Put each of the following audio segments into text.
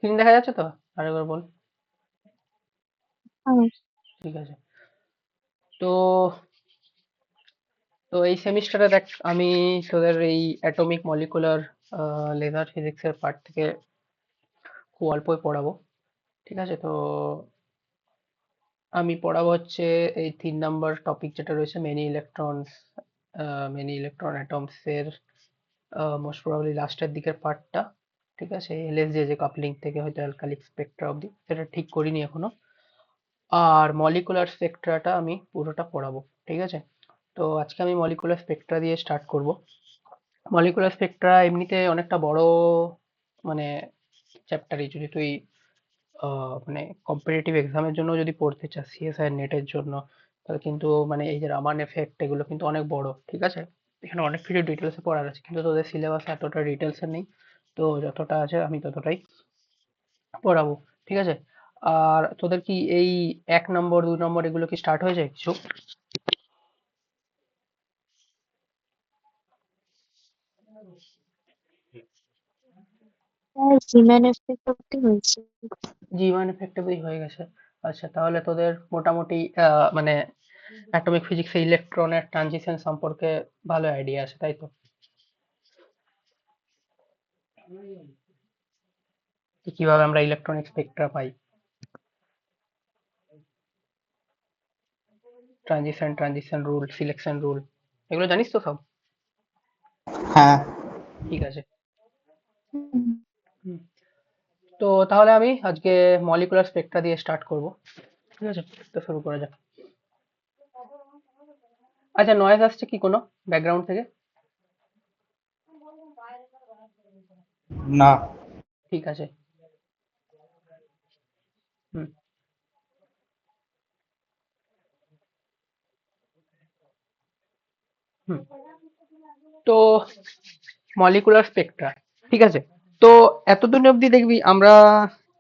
Screen দেখা যাচ্ছে তো? আরেকবার বল। হুম। ঠিক আছে। তো তো এই সেমিস্টারে দেখ, আমি তোদের এই অ্যাটমিক মলিকুলার লেজার ফিজিক্সের পার্ট থেকে খুব অল্পই পড়াবো। ঠিক আছে, তো আমি পড়াবো হচ্ছে এই 3 নম্বর টপিক যেটা রয়েছে মেনি ইলেকট্রন অ্যাটমস এর মোস্ট প্রবাবলি লাস্টের দিকের পার্টটা। ঠিক আছে, এলএসজে যে কাপলিং থেকে হয়তো অ্যালকালিক স্পেকট্রা অবধি, সেটা ঠিক করিনি এখনো। আর মলিকুলার স্পেকট্রাটা আমি পুরোটা পড়াবো। ঠিক আছে, তো আজকে আমি মলিকুলার স্পেকট্রা দিয়ে স্টার্ট করব। মলিকুলার স্পেকট্রা এমনিতে অনেকটা বড় মানে চ্যাপ্টারই। যদি তুই মানে কম্পিটিটিভ এক্সামের জন্য যদি পড়তে চাস, সিএসআই নেটের জন্য, তাহলে কিন্তু মানে এই যে রামান এফেক্ট এগুলো কিন্তু অনেক বড়। ঠিক আছে, এখানে অনেক কিছু ডিটেলসে পড়ার আছে, কিন্তু তোদের সিলেবাসে এতটা ডিটেলসে নেই। তো যতটা আছে আমি ততটাই পড়াবো। ঠিক আছে, আর তোদের কি এই 1 নম্বর 2 নম্বর এগুলো কি স্টার্ট হয়ে যায় কিছু? হ্যাঁ, জিম্যান এফেক্ট অব্দি হয়েছে। জীবন এফেক্টিভলি হয়ে গেছে। আচ্ছা, তাহলে তোদের মোটামুটি মানে অ্যাটমিক ফিজিক্সে ইলেকট্রনের ট্রানজিশন সম্পর্কে ভালো আইডিয়া আছে, তাই তো? যে কিভাবে আমরা ইলেকট্রনিক স্পেকট্রা পাই, ট্রানজিশন রুল, সিলেকশন রুল, এগুলো জানিস তো সব? হ্যাঁ। ঠিক আছে। হুম। হুম। তো তাহলে আমি আজকে মলিকুলার স্পেকট্রা দিয়ে স্টার্ট করব। ঠিক আছে, তো শুরু করা যাক। আচ্ছা, নয়েজ আসছে কি কোনো ব্যাকগ্রাউন্ড থেকে? না। ঠিক আছে। হুম। হুম। তো মলিকুলার স্পেকট্রা, ঠিক আছে। তো এতদিন অবধি দেখবি আমরা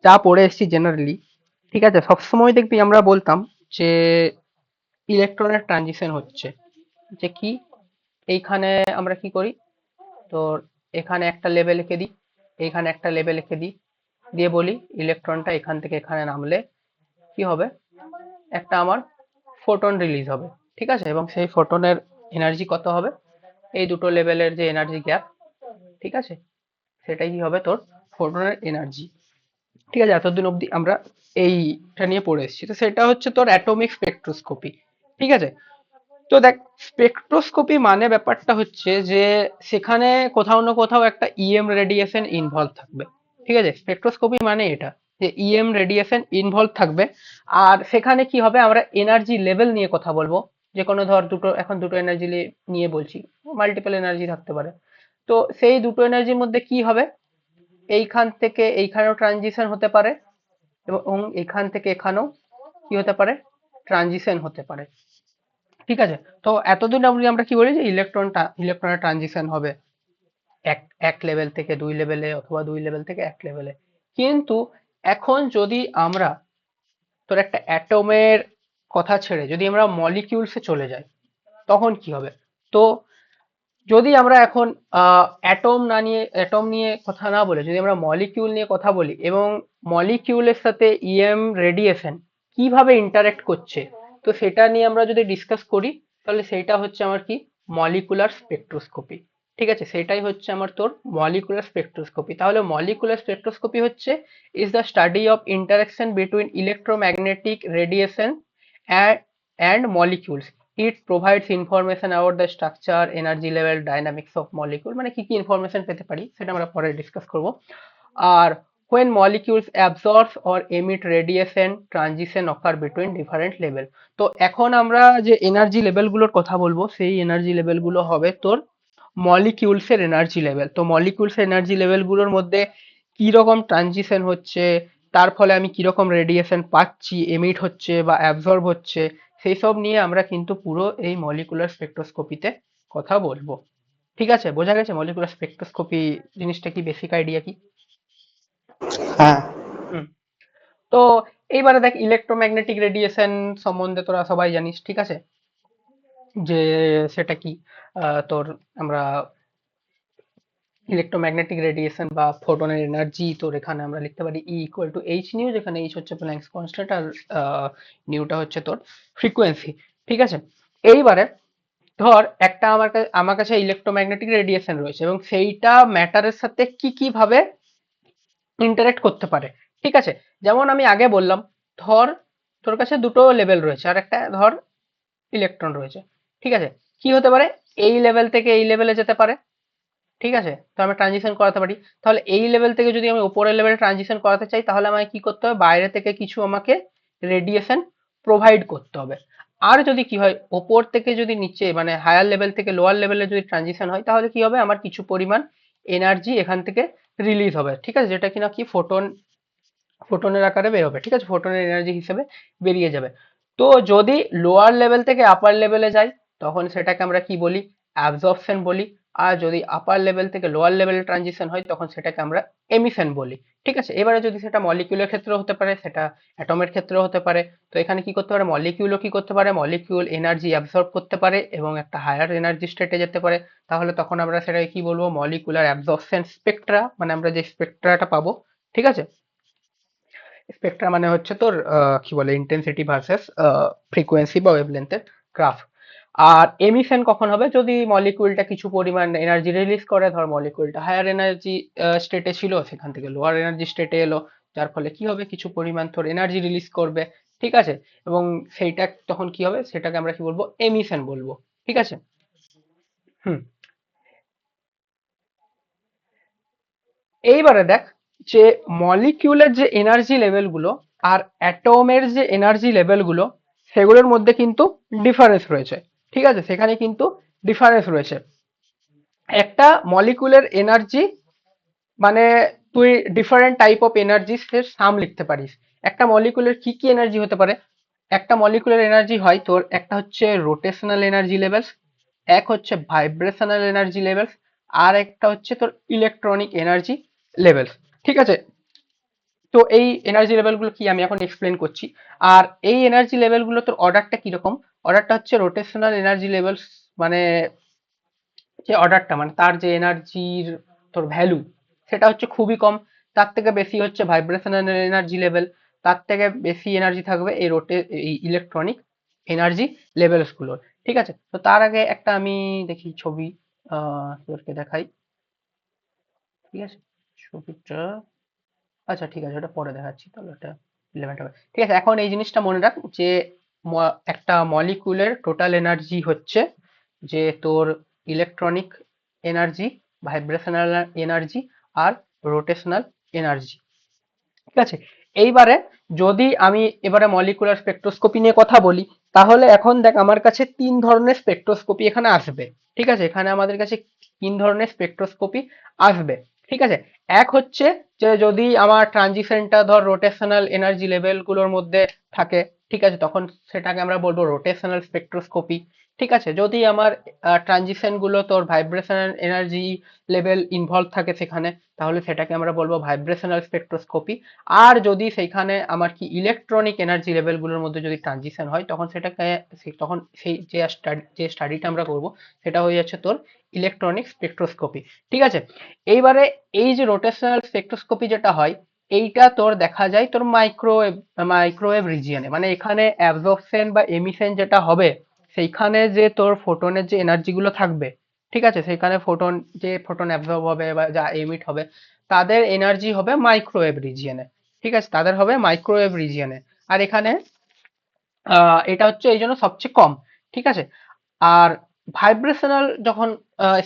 যা পড়ে এসেছি জেনারেলি, ঠিক আছে, সবসময় দেখবি আমরা বলতাম যে ইলেকট্রনের ট্রানজিশন হচ্ছে, যে কি এইখানে আমরা কি করি, তো এখানে একটা লেবেল লিখে দিই, এইখানে একটা লেবেল লিখে দিই, দিয়ে বলি ইলেকট্রনটা এখান থেকে এখানে নামলে কি হবে, একটা আমার ফোটন রিলিজ হবে। ঠিক আছে, এবং সেই ফোটনের এনার্জি কত হবে, এই দুটো লেভেলের যে এনার্জি গ্যাপ, ঠিক আছে, সেটাই কি হবে তোর ফোটনের এনার্জি। ঠিক আছে, এতদিন অবধি আমরা এইটা নিয়ে পড়ে এসেছি, তো সেটা হচ্ছে তোর অ্যাটমিক স্পেকট্রোস্কোপি। ঠিক আছে, তো দেখ, স্পেকট্রোস্কোপি মানে ব্যাপারটা হচ্ছে যে সেখানে কোথাও না কোথাও একটা ইএম রেডিয়েশন ইনভলভ থাকবে। ঠিক আছে, স্পেকট্রোস্কোপি মানে এটা, যে ইএম রেডিয়েশন ইনভলভ থাকবে। আর সেখানে কি হবে, আমরা এনার্জি লেভেল নিয়ে কথা বলবো। যে কোনো ধর দুটো, এখন দুটো এনার্জি নিয়ে বলছি, মাল্টিপল এনার্জি থাকতে পারে। তো সেই দুটো এনার্জির মধ্যে কি হবে, এইখান থেকে এইখানেও ট্রানজিশন হতে পারে, এবং এখান থেকে এখানেও কি হতে পারে, ট্রানজিশন হতে পারে। ঠিক আছে, তো এতদিন আমরা কি বলি যে ইলেকট্রনের ট্রানজিশন হবে এক এক লেভেল থেকে দুই লেভেলে, অথবা দুই লেভেল থেকে এক লেভেলে। কিন্তু এখন যদি আমরা তোর একটা অ্যাটমের কথা ছেড়ে যদি আমরা মলিকিউলসে চলে যাই, তখন কি হবে? তো যদি আমরা এখন অ্যাটম নিয়ে কথা না বলে যদি আমরা মলিকিউল নিয়ে কথা বলি, এবং মলিকিউলের সাথে ইএম রেডিয়েশন কিভাবে ইন্টারেক্ট করছে, তো সেটা নিয়ে আমরা যদি ডিসকাস করি, তাহলে সেইটা হচ্ছে আমার কি, মলিকুলার স্পেকট্রোস্কোপি। ঠিক আছে, সেটাই হচ্ছে আমার তোর মলিকুলার স্পেকট্রোস্কোপি। তাহলে মলিকুলার স্পেকট্রোস্কোপি হচ্ছে is the study of interaction between electromagnetic radiation and molecules. It provides information about the structure, energy level, dynamics of molecule, মানে কি কি ইনফরমেশন পেতে পারি সেটা আমরা পরে ডিসকাস করব। আর when molecules absorb or emit radiation, transition occur between different level। তো এখন আমরা যে এনার্জি লেভেলগুলোর কথা বলবো, সেই এনার্জি লেভেলগুলো হবে তোর মলিকিউলস এর এনার্জি লেভেল। তো মলিকিউলস এর এনার্জি লেভেলগুলোর মধ্যে কি রকম ট্রানজিশন হচ্ছে, তার ফলে আমি কিরকম রেডিয়েশন পাচ্ছি, এমিট হচ্ছে বা অ্যাবজর্ব হচ্ছে, সেই সব নিয়ে আমরা কিন্তু পুরো এই মলিকুলার স্পেকট্রোস্কোপিতে কথা বলবো। ঠিক আছে, বোঝা গেছে মলিকুলার স্পেকট্রোস্কোপি জিনিসটা কি, বেসিক আইডিয়া কি? হ্যাঁ। হুম। তো এইবারে দেখ, ইলেকট্রোম্যাগনেটিক রেডিয়েশন সম্বন্ধে তোরা সবাই জানিস। ঠিক আছে, যে সেটা কি, তোর আমরা ইলেকট্রোম্যাগনেটিক রেডিয়েশন বা ফোটনের এনার্জি, তোর এখানে আমরা লিখতে পারি ই ইকুয়াল টু এইচ নিউ, যেখানে এইচ হচ্ছে প্ল্যাঙ্কস কনস্ট্যান্ট আর নিউটা হচ্ছে তোর ফ্রিকোয়েন্সি। ঠিক আছে, এইবারে ধর একটা আমার কাছে ইলেকট্রোম্যাগনেটিক রেডিয়েশন রয়েছে এবং সেইটা ম্যাটারের সাথে কি কি ভাবে ইন্টারেক্ট করতে পারে। ঠিক আছে, যেমন আমি আগে বললাম, ধর তোর কাছে দুটো লেভেল রয়েছে আর একটা ধর ইলেকট্রন রয়েছে। ঠিক আছে, কি হতে পারে, এই লেভেল থেকে এই লেভেলে যেতে পারে। ঠিক আছে, তো আমরা ট্রানজিশন করাতে পারি। তাহলে এই লেভেল থেকে যদি আমি উপরের লেভেলে ট্রানজিশন করাতে চাই, তাহলে আমাকে কি করতে হবে, বাইরে থেকে কিছু আমাকে রেডিয়েশন প্রোভাইড করতে হবে। আর যদি কি হয়, ওপর থেকে যদি নিচে মানে হায়ার লেভেল থেকে লোয়ার লেভেলে যদি ট্রানজিশন হয়, তাহলে কি হবে, আমার কিছু পরিমাণ এনার্জি এখান থেকে রিলিজ হবে। ঠিক আছে, যেটা কিনা কি ফোটনের আকারে বেরোবে। ঠিক আছে, ফোটনের এনার্জি হিসেবে বেরিয়ে যাবে। তো যদি লোয়ার লেভেল থেকে আপার লেভেলে যাই, তখন সেটাকে আমরা কি বলি, অ্যাবজর্পশন বলি। আর যদি আপার লেভেল থেকে লোয়ার লেভেলে ট্রানজিশন হয়, তখন সেটাকে আমরা এমিশন বলি। ঠিক আছে, এবারে যদি সেটা মলিকিউলের ক্ষেত্রে হতে পারে, সেটা অ্যাটমের ক্ষেত্রেও হতে পারে। তো এখানে কি করতে পারে, মলিকিউলও কি করতে পারে, মলিকিউল এনার্জি অ্যাবজর্ব করতে পারে এবং একটা হায়ার এনার্জি স্টেটে যেতে পারে। তাহলে তখন আমরা সেটাকে কি বলবো, মলিকুলার অ্যাবজর্পশন স্পেকট্রা, মানে আমরা যে স্পেকট্রাটা পাবো। ঠিক আছে, স্পেকট্রা মানে হচ্ছে তোর কি বলে, ইন্টেন্সিটি ভার্সেস ফ্রিকোয়েন্সি বা ওয়েভলেন্থের গ্রাফ। আর এমিশন কখন হবে, যদি মলিকুলটা কিছু পরিমাণ এনার্জি রিলিজ করে, ধর মলিকুলটা হায়ার এনার্জি স্টেটে ছিল, সেখান থেকে লোয়ার এনার্জি স্টেটে এলো, যার ফলে কি হবে, কিছু পরিমাণ তোর এনার্জি রিলিজ করবে। ঠিক আছে, এবং সেইটা তখন কি হবে, সেটাকে আমরা কি বলবো, এমিশন বলবো। ঠিক আছে। হুম, এইবারে দেখ যে মলিকিউলের যে এনার্জি লেভেলগুলো আর অ্যাটমের যে এনার্জি লেভেলগুলো, সেগুলোর মধ্যে কিন্তু ডিফারেন্স রয়েছে। ঠিক আছে, সেখানে কিন্তু ডিফারেন্স রয়েছে। একটা মলিকুলের এনার্জি মানে তুই ডিফারেন্ট টাইপ অফ এনার্জি সাম লিখতে পারিস। একটা মলিকুলের কি কি এনার্জি হতে পারে, একটা মলিকুলার এনার্জি হয় তোর, একটা হচ্ছে রোটেশনাল এনার্জি লেভেলস, এক হচ্ছে ভাইব্রেশনাল এনার্জি লেভেলস, আর একটা হচ্ছে তোর ইলেকট্রনিক এনার্জি লেভেলস। ঠিক আছে, তো এই এনার্জি লেভেলগুলো কি আমি এখন এক্সপ্লেন করছি। আর এই এনার্জি লেভেলগুলো তোর অর্ডারটা কিরকম, অর্ডারটা হচ্ছে রোটেশনাল এনার্জি লেভেলস মানে যে অর্ডারটা মানে তার যে এনার্জির তোর ভ্যালু, সেটা হচ্ছে খুবই কম। তার থেকে বেশি হচ্ছে ভাইব্রেশনাল এনার্জি লেভেল, তার থেকে বেশি এনার্জি থাকবে এই ইলেকট্রনিক এনার্জি লেভেলস গুলোর। ঠিক আছে, তো তার আগে একটা আমি দেখি ছবি, তোরকে দেখাই। ঠিক আছে, ছবিটা, আচ্ছা ঠিক আছে, ওটা পরে দেখাচ্ছি, তাহলে ওটা রিলেভেন্ট হবে। ঠিক আছে, এখন এই জিনিসটা মনে রাখ যে একটা মলিকুলের টোটাল এনার্জি হচ্ছে যে তোর ইলেকট্রনিক এনার্জি, ভাইব্রেশনাল এনার্জি আর রোটেশনাল এনার্জি। ঠিক আছে, এইবারে যদি আমি এবারে মলিকুলার স্পেকট্রোস্কোপি নিয়ে কথা বলি, তাহলে এখন দেখ আমার কাছে তিন ধরনের স্পেকট্রোস্কোপি এখানে আসবে। ঠিক আছে, এখানে আমাদের কাছে তিন ধরনের স্পেকট্রোস্কোপি আসবে। ঠিক আছে, এক হচ্ছে যে যদি আমার ট্রানজিশনটা ধর রোটেশনাল এনার্জি লেভেল গুলোর মধ্যে থাকে, ঠিক আছে, তখন সেটাকে আমরা বলবো রোটেশনাল স্পেকট্রোস্কোপি। ঠিক আছে, যদি আমার ট্রানজিশন গুলো তোর ভাইব্রেশনাল এনার্জি লেভেল ইনভলভ থাকে সেখানে, তাহলে সেটাকে আমরা বলবো ভাইব্রেশনাল স্পেকট্রোস্কোপি। আর যদি সেইখানে আমার কি ইলেকট্রনিক এনার্জি লেভেলগুলোর মধ্যে যদি ট্রানজিশন হয়, তখন সেটাকে তখন সেই যে স্টাডিটা আমরা করব, সেটা হয়ে যাচ্ছে তোর ইলেকট্রনিক স্পেকট্রোস্কোপি। ঠিক আছে, এইবারে এই যে রোটেশনাল স্পেকট্রোস্কোপি যেটা হয়, এইটা তোর দেখা যায় তোর মাইক্রোওয়েভ রিজিয়নে, মানে এখানে অ্যাবজর্পশন বা এমিশন যেটা হবে, সেইখানে যে তোর ফোটনের যে এনার্জি গুলো থাকবে, ঠিক আছে, সেখানে যে ফোটন অ্যাবজর্ব হবে বা যা এমিট হবে, তাদের এনার্জি হবে মাইক্রোওয়েভ রিজিয়নে। ঠিক আছে, তাদের হবে মাইক্রোওয়েভ রিজিয়নে। আর এখানে এটা হচ্ছে এই জন্য সবচেয়ে কম। ঠিক আছে, আর ভাইব্রেশনাল যখন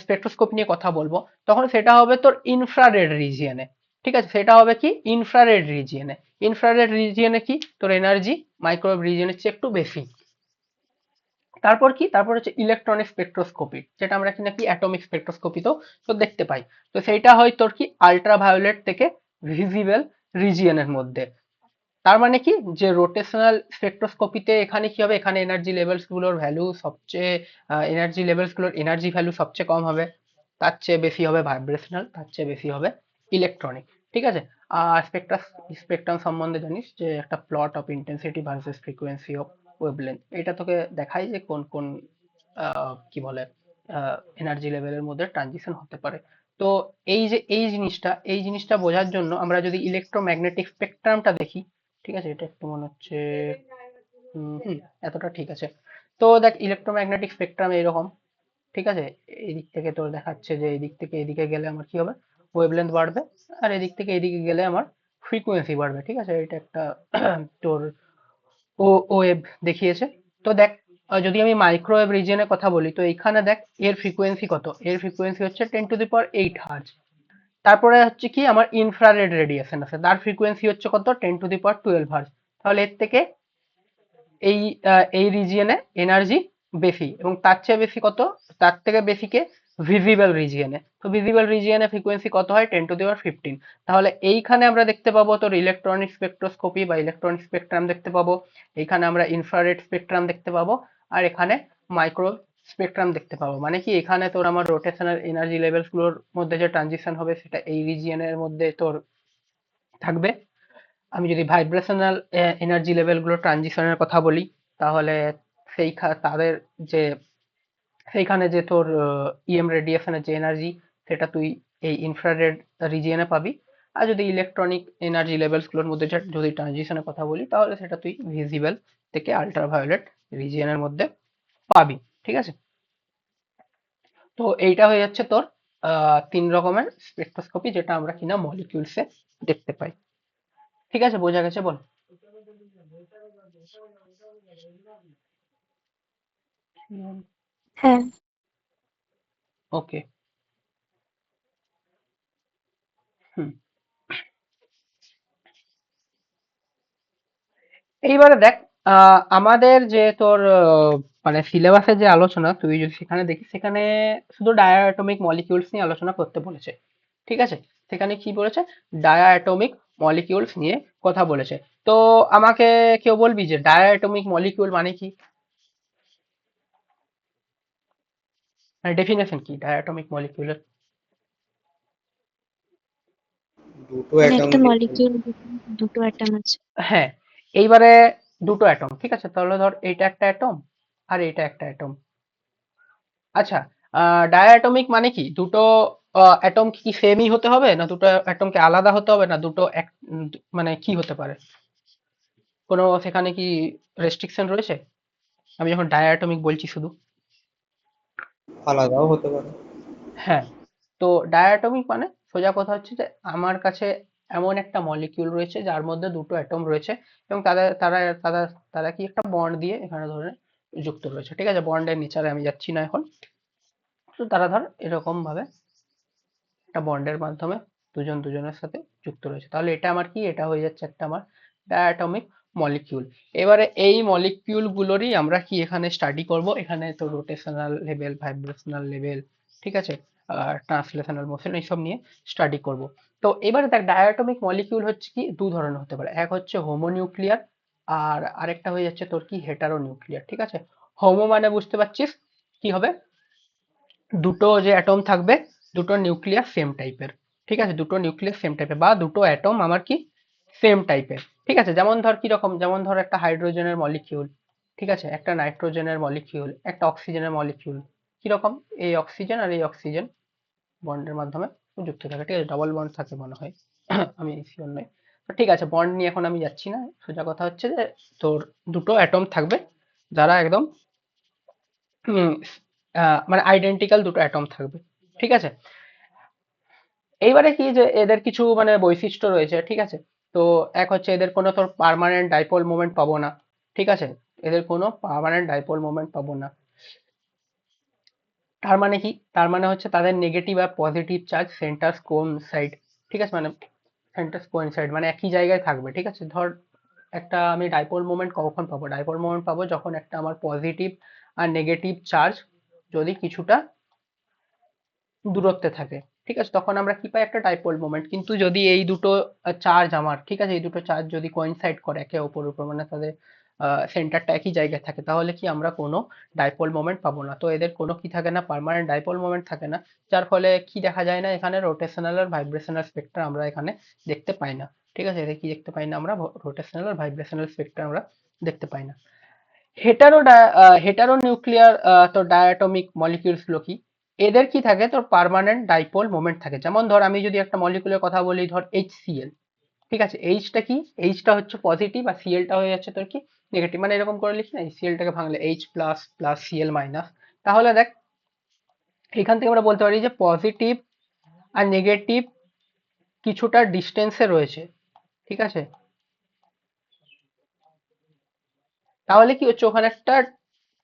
স্পেকট্রোস্কোপ নিয়ে কথা বলবো, তখন সেটা হবে তোর ইনফ্রারেড রিজিয়নে। ঠিক আছে, সেটা হবে কি, ইনফ্রারেড রিজিয়নে। ইনফ্রারেড রিজিয়নে কি তোর এনার্জি মাইক্রোওয়েভ রিজিয়নের চেয়ে একটু বেশি। তারপর কি, তারপর হচ্ছে ইলেকট্রনিক স্পেকট্রোস্কোপি, যেটা আমরা কিনা কি অ্যাটমিক স্পেকট্রোস্কোপিতেও তো দেখতে পাই। তো সেইটা হয় তোর কি আল্ট্রাভায়োলেট থেকে ভিজিবল রিজিয়নের মধ্যে। তার মানে কি, যে রোটেশনাল স্পেকট্রোস্কোপিতে এখানে কি হবে, এখানে এনার্জি লেভেলস গুলোর ভ্যালু সবচেয়ে এনার্জি লেভেলস গুলোর এনার্জি ভ্যালু সবচেয়ে কম হবে, তার চেয়ে বেশি হবে ভাইব্রেশনাল, তার চেয়ে বেশি হবে ইলেকট্রনিক। ঠিক আছে, আর স্পেকট্রাম সম্বন্ধে জানিস যে একটা plot of intensity versus frequency of wavelength, এটা তোকে দেখাই যে কোন কোন কি বলে এনার্জি লেভেলের মধ্যে ট্রানজিশন হতে পারে। তো এই জিনিসটা বোঝার জন্য আমরা যদি ইলেকট্রোম্যাগনেটিক স্পেকট্রামটা দেখি, ঠিক আছে, এটা একটু মনে হচ্ছে এতটা ঠিক আছে। তো দেখ, ইলেকট্রোম্যাগনেটিক স্পেকট্রাম এইরকম, ঠিক আছে। এই দিক থেকে তোর দেখাচ্ছে যে এই দিক থেকে এদিকে গেলে আমার কি হবে, ওয়েভলেন্থ বাড়বে, আর এদিক থেকে এদিকে গেলে আমার ফ্রিকোয়েন্সি বাড়বে, ঠিক আছে। এটা একটা তোর ওয়েভ দেখিয়েছে। তো দেখ, যদি আমি মাইক্রোওয়েভ রিজিয়নের কথা বলি, তো এখানে দেখ এর ফ্রিকোয়েন্সি কত, এর ফ্রিকোয়েন্সি হচ্ছে 10⁸ তারপরে হচ্ছে কি আমার ইনফ্রারেড রেডিয়েশন আছে, তার ফ্রিকোয়েন্সি হচ্ছে কত, 10⁻12 তাহলে এর থেকে এই রিজিয়নে এনার্জি বেশি, এবং তার চেয়ে বেশি কত, তার থেকে বেশি কে, ভিজিবল রিজিয়নে। তো ভিজিবল রিজিয়নে ফ্রিকোয়েন্সি কত হয়, 10⁻15। তাহলে এইখানে আমরা দেখতে পাবো তোর ইলেকট্রনিক স্পেকট্রোস্কোপি বা ইলেকট্রনিক স্পেকট্রাম দেখতে পাবো, এইখানে আমরা ইনফ্রারেড স্পেকট্রাম দেখতে পাবো, আর এখানে মাইক্রো স্পেকট্রাম দেখতে পাবো। মানে কি, এখানে তোর আমার রোটেশনাল এনার্জি লেভেলস গুলোর মধ্যে যে ট্রানজিশন হবে সেটা এই রিজিয়নের মধ্যে তোর থাকবে। আমি যদি ভাইব্রেশনাল এনার্জি লেভেলগুলো ট্রানজিশনের কথা বলি, তাহলে তাদের যে সেইখানে যে তোর ইএম রেডিয়েশনের যে এনার্জি, সেটা তুই এই ইনফ্রারেড রিজিয়নে পাবি। আর যদি ইলেকট্রনিক এনার্জি লেভেলস গুলোর মধ্যে যদি ট্রানজিশনের কথা বলি, তাহলে সেটা তুই ভিজিবল থেকে আল্ট্রাভায়োলেট রিজিয়নের মধ্যে পাবি, ঠিক আছে। তো এইটা হয়ে যাচ্ছে তোর 3 রকমের স্পেকট্রোস্কোপি, যেটা আমরা কিনা মলিকিউলসে দেখতে পাই। ঠিক আছে, বোঝা গেছে বল? হ্যাঁ। ওকে। হুম। এইবারে দেখ, আমাদের যে তোর মানে সিলেবাসের যে আলোচনা, তুই যদি সেখানে দেখিস, সেখানে শুধু ডায়াটমিক মলিকিউলস নিয়ে আলোচনা করতে বলেছে, ঠিক আছে। সেখানে কি বলেছে, ডায়াটমিক মলিকিউলস নিয়ে কথা বলেছে। তো আমাকে কেউ বলবি যে ডায়াটমিক মলিকিউল মানে কি, মানে ডেফিনেশন কি ডায়াটমিক মলিকিউলের? দুটো মানে অ্যাটম একটা দিয়ে তৈরি। মলিকিউল দুটো অ্যাটম আছে। হ্যাঁ, এইবারে দুটো অ্যাটম, ঠিক আছে, তাহলে ধর এইটা একটা অ্যাটম আর এইটা একটা অ্যাটম। আচ্ছা, ডায়াটমিক মানে কি, দুটো অ্যাটম কি সেমই হতে হবে, না দুটো অ্যাটমকে আলাদা হতে হবে, না দুটো মানে কি হতে পারে, কোনো সেখানে কি রেস্ট্রিকশন রয়েছে? আমি যখন ডায়াটমিক বলছি শুধু। আলাদাও হতে পারে। হ্যাঁ, তো ডায়াটমিক মানে সোজা কথা হচ্ছে যে আমার কাছে এমন একটা মলিকিউল রয়েছে যার মধ্যে দুটো অ্যাটম রয়েছে, এবং তারা কি একটা বন্ড দিয়ে এখানে ধরে যুক্ত রয়েছে, ঠিক আছে। বন্ডের নেচারে আমি যাচ্ছি না এখন। তো তারা ধর এরকম ভাবে একটা বন্ডের মাধ্যমে দুজন দুজনের সাথে যুক্ত রয়েছে, তাহলে এটা আমার কি, এটা হয়ে যাচ্ছে একটা আমার ডায়াটমিক মলিকিউল। এবারে এই মলিকিউল গুলোরই আমরা কি এখানে স্টাডি করব, এখানে তো রোটেশনাল লেভেল, ভাইব্রেশনাল লেভেল, ঠিক আছে, ট্রান্সলেশনাল মোশন, এইসব নিয়ে স্টাডি করব। তো এবারে দেখ, ডায়াটমিক মলিকিউল হচ্ছে কি দু ধরনের হতে পারে, এক হচ্ছে হোমোনিউক্লিয়ার, আর আরেকটা হয়ে যাচ্ছে তোর কি হেটারোনিউক্লিয়ার, ঠিক আছে। হোমো মানে বুঝতে পারছিস কি হবে, দুটো যে অ্যাটম থাকবে, দুটো নিউক্লিয়াস সেম টাইপের, ঠিক আছে, দুটো নিউক্লিয়াস সেম টাইপের, বা দুটো অ্যাটম আমার কি সেম টাইপের, ঠিক আছে। যেমন ধর কি রকম, যেমন ধর একটা হাইড্রোজেনের মলিকিউল, ঠিক আছে, একটা নাইট্রোজেনের মলিকিউল, একটা অক্সিজেনের মলিকিউল, কিরকম, এই অক্সিজেন আর এই অক্সিজেন বন্ডের মাধ্যমে যুক্ত থাকে, ঠিক আছে, ডবল বন্ড থাকে মনে হয়, আমি শিওর নই। তো ঠিক আছে, বন্ড নিয়ে এখন আমি যাচ্ছি না, সোজা কথা হচ্ছে যে তোর দুটো অ্যাটম থাকবে যারা একদম হুম, মানে আইডেন্টিক্যাল দুটো অ্যাটম থাকবে, ঠিক আছে। এইবারে কি যে এদের কিছু মানে বৈশিষ্ট্য রয়েছে, ঠিক আছে। তো এক হচ্ছে এদের কোনো তোর পার্মানেন্ট ডাইপোল মোমেন্ট পাবো না, ঠিক আছে, এদের কোনো পার্মানেন্ট ডাইপোল মোমেন্ট পাবো না। তার মানে কি, তার মানে হচ্ছে তাদের নেগেটিভ আর পজিটিভ চার্জ সেন্টার কোইনসাইড, ঠিক আছে, মানে সেন্টার কোইনসাইড মানে একই জায়গায় থাকবে, ঠিক আছে। ধর একটা আমি ডাইপোল মোমেন্ট কখন পাবো, ডাইপোল মোমেন্ট পাবো যখন একটা আমার পজিটিভ আর নেগেটিভ চার্জ যদি কিছুটা দূরত্বে থাকে, ঠিক আছে, তখন আমরা কি পাই, একটা ডাইপোল মোমেন্ট। কিন্তু যদি এই দুটো চার্জ আমার, ঠিক আছে, এই দুটো চার্জ যদি কোইনসাইড করে একে অপরের উপর, মানে তাদের সেন্টারটা একই জায়গায় থাকে, তাহলে কি আমরা কোনো ডাইপোল মোমেন্ট পাবো না। তো এদের কোনো কি থাকে না, পার্মানেন্ট ডাইপোল মোমেন্ট থাকে না, যার ফলে কি দেখা যায় না, এখানে রোটেশনাল আর ভাইব্রেশনাল স্পেক্ট্রাম আমরা এখানে দেখতে পাই না, ঠিক আছে, এদের কি দেখতে পাই না আমরা, রোটেশনাল আর ভাইব্রেশনাল স্পেক্ট্রাম আমরা দেখতে পাই না। হেটারো হেটারো নিউক্লিয়ার তো ডায়াটমিক মলিকিউলস গুলো কি, এদের কি থাকে, তোর পার্মানেন্ট ডাইপোল মোমেন্ট থাকে। যেমন ধর আমি যদি একটা মলিকুলের কথা বলি, ধর HCl, ঠিক আছে, এইচটা কি, এইচটা হচ্ছে পজিটিভ আর সিএলটা হয়ে যাচ্ছে তোর কি নেগেটিভ, মানে এরকম করে লিখি না, সিএলটাকে ভাঙলে H plus plus CL minus. তাহলে দেখ এখান থেকে আমরা বলতে পারি যে পজিটিভ আর নেগেটিভ কিছুটা ডিস্টেন্সে রয়েছে, ঠিক আছে। তাহলে কি হচ্ছে, ওখানে একটা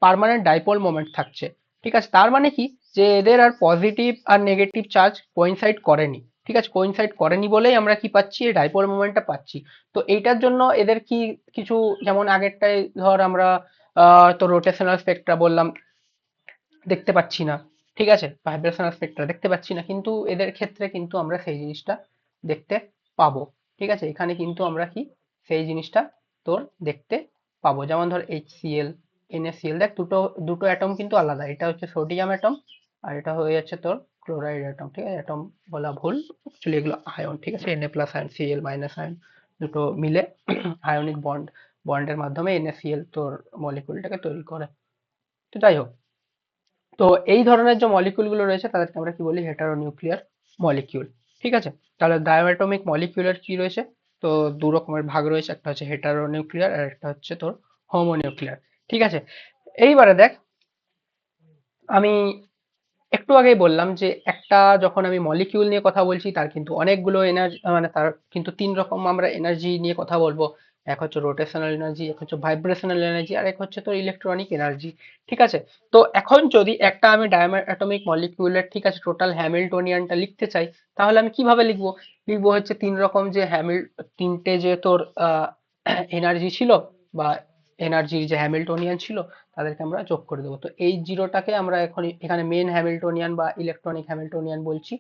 পার্মানেন্ট ডাইপোল মোমেন্ট থাকছে, ঠিক আছে। তার মানে কি, যে এদের আর পজিটিভ আর নেগেটিভ চার্জ কোইনসাইড করেনি, ঠিক আছে, কোইনসাইড করেনি বলেই আমরা কি পাচ্ছি, এই ডাইপোল মোমেন্টটা পাচ্ছি। তো এইটার জন্য এদের কি কিছু, যেমন আগেরটায় ধর আমরা তো রোটেশনাল স্পেক্ট্রা বললাম দেখতে পাচ্ছি না, ঠিক আছে, ভাইব্রেশনাল স্পেক্ট্রা দেখতে পাচ্ছি না, কিন্তু এদের ক্ষেত্রে কিন্তু আমরা সেই জিনিসটা দেখতে পাবো, ঠিক আছে। এখানে কিন্তু আমরা কি সেই জিনিসটা তোর দেখতে পাবো। যেমন ধর HCl, NaCl, দেখ দুটো দুটো অ্যাটম কিন্তু আলাদা, এটা হচ্ছে সোডিয়াম অ্যাটম আর এটা হয়ে যাচ্ছে তোর ক্লোরাইড অ্যাটম, ঠিক আছে, অ্যাটম বলা ভুল, অ্যাকচুয়ালি এগুলো আয়ন, ঠিক আছে, Na plus ion, Cl minus ion দুটো মিলে আয়নিক বন্ডের মাধ্যমে NaCl তোর মলিকুলটাকে তৈরি করে। তো যাই হোক, তো এই ধরনের যে মলিকিউল গুলো রয়েছে তাদেরকে আমরা কি বলি, হেটারোনিউক্লিয়ার মলিকিউল, ঠিক আছে। তাহলে ডায়োঅ্যাটমিক মলিকিউলের কি রয়েছে, তো দু রকমের ভাগ রয়েছে, একটা হচ্ছে হেটারোনিউক্লিয়ার আর একটা হচ্ছে তোর হোমোনিউক্লিয়ার, ঠিক আছে। এইবারে দেখ, আমি একটু আগেই বললাম যে একটা যখন আমি মলিকিউল নিয়ে কথা বলছি তার কিন্তু অনেকগুলো এনার্জি, মানে তার কিন্তু তিন রকম আমরা এনার্জি নিয়ে কথা বলবো। এক হচ্ছে রোটেশনাল এনার্জি, এক হচ্ছে ভাইব্রেশনাল এনার্জি, আর এক হচ্ছে তোর ইলেকট্রনিক এনার্জি, ঠিক আছে। তো এখন যদি একটা আমি অ্যাটমিক মলিকিউলের, ঠিক আছে, টোটাল হ্যামিল্টনিয়ানটা লিখতে চাই, তাহলে আমি কিভাবে লিখবো, লিখবো হচ্ছে তিন রকম যে তিনটে যে তোর এনার্জি ছিল বা এনার্জির যে হ্যামিল্টনিয়ান ছিল তাদেরকে আমরা যোগ করে দেবো। তো এই জিরোটাকে আমরা এখন এখানে মেন হ্যামিল্টনিয়ান বা ইলেকট্রনিক হ্যামিল্টনিয়ান বলছি।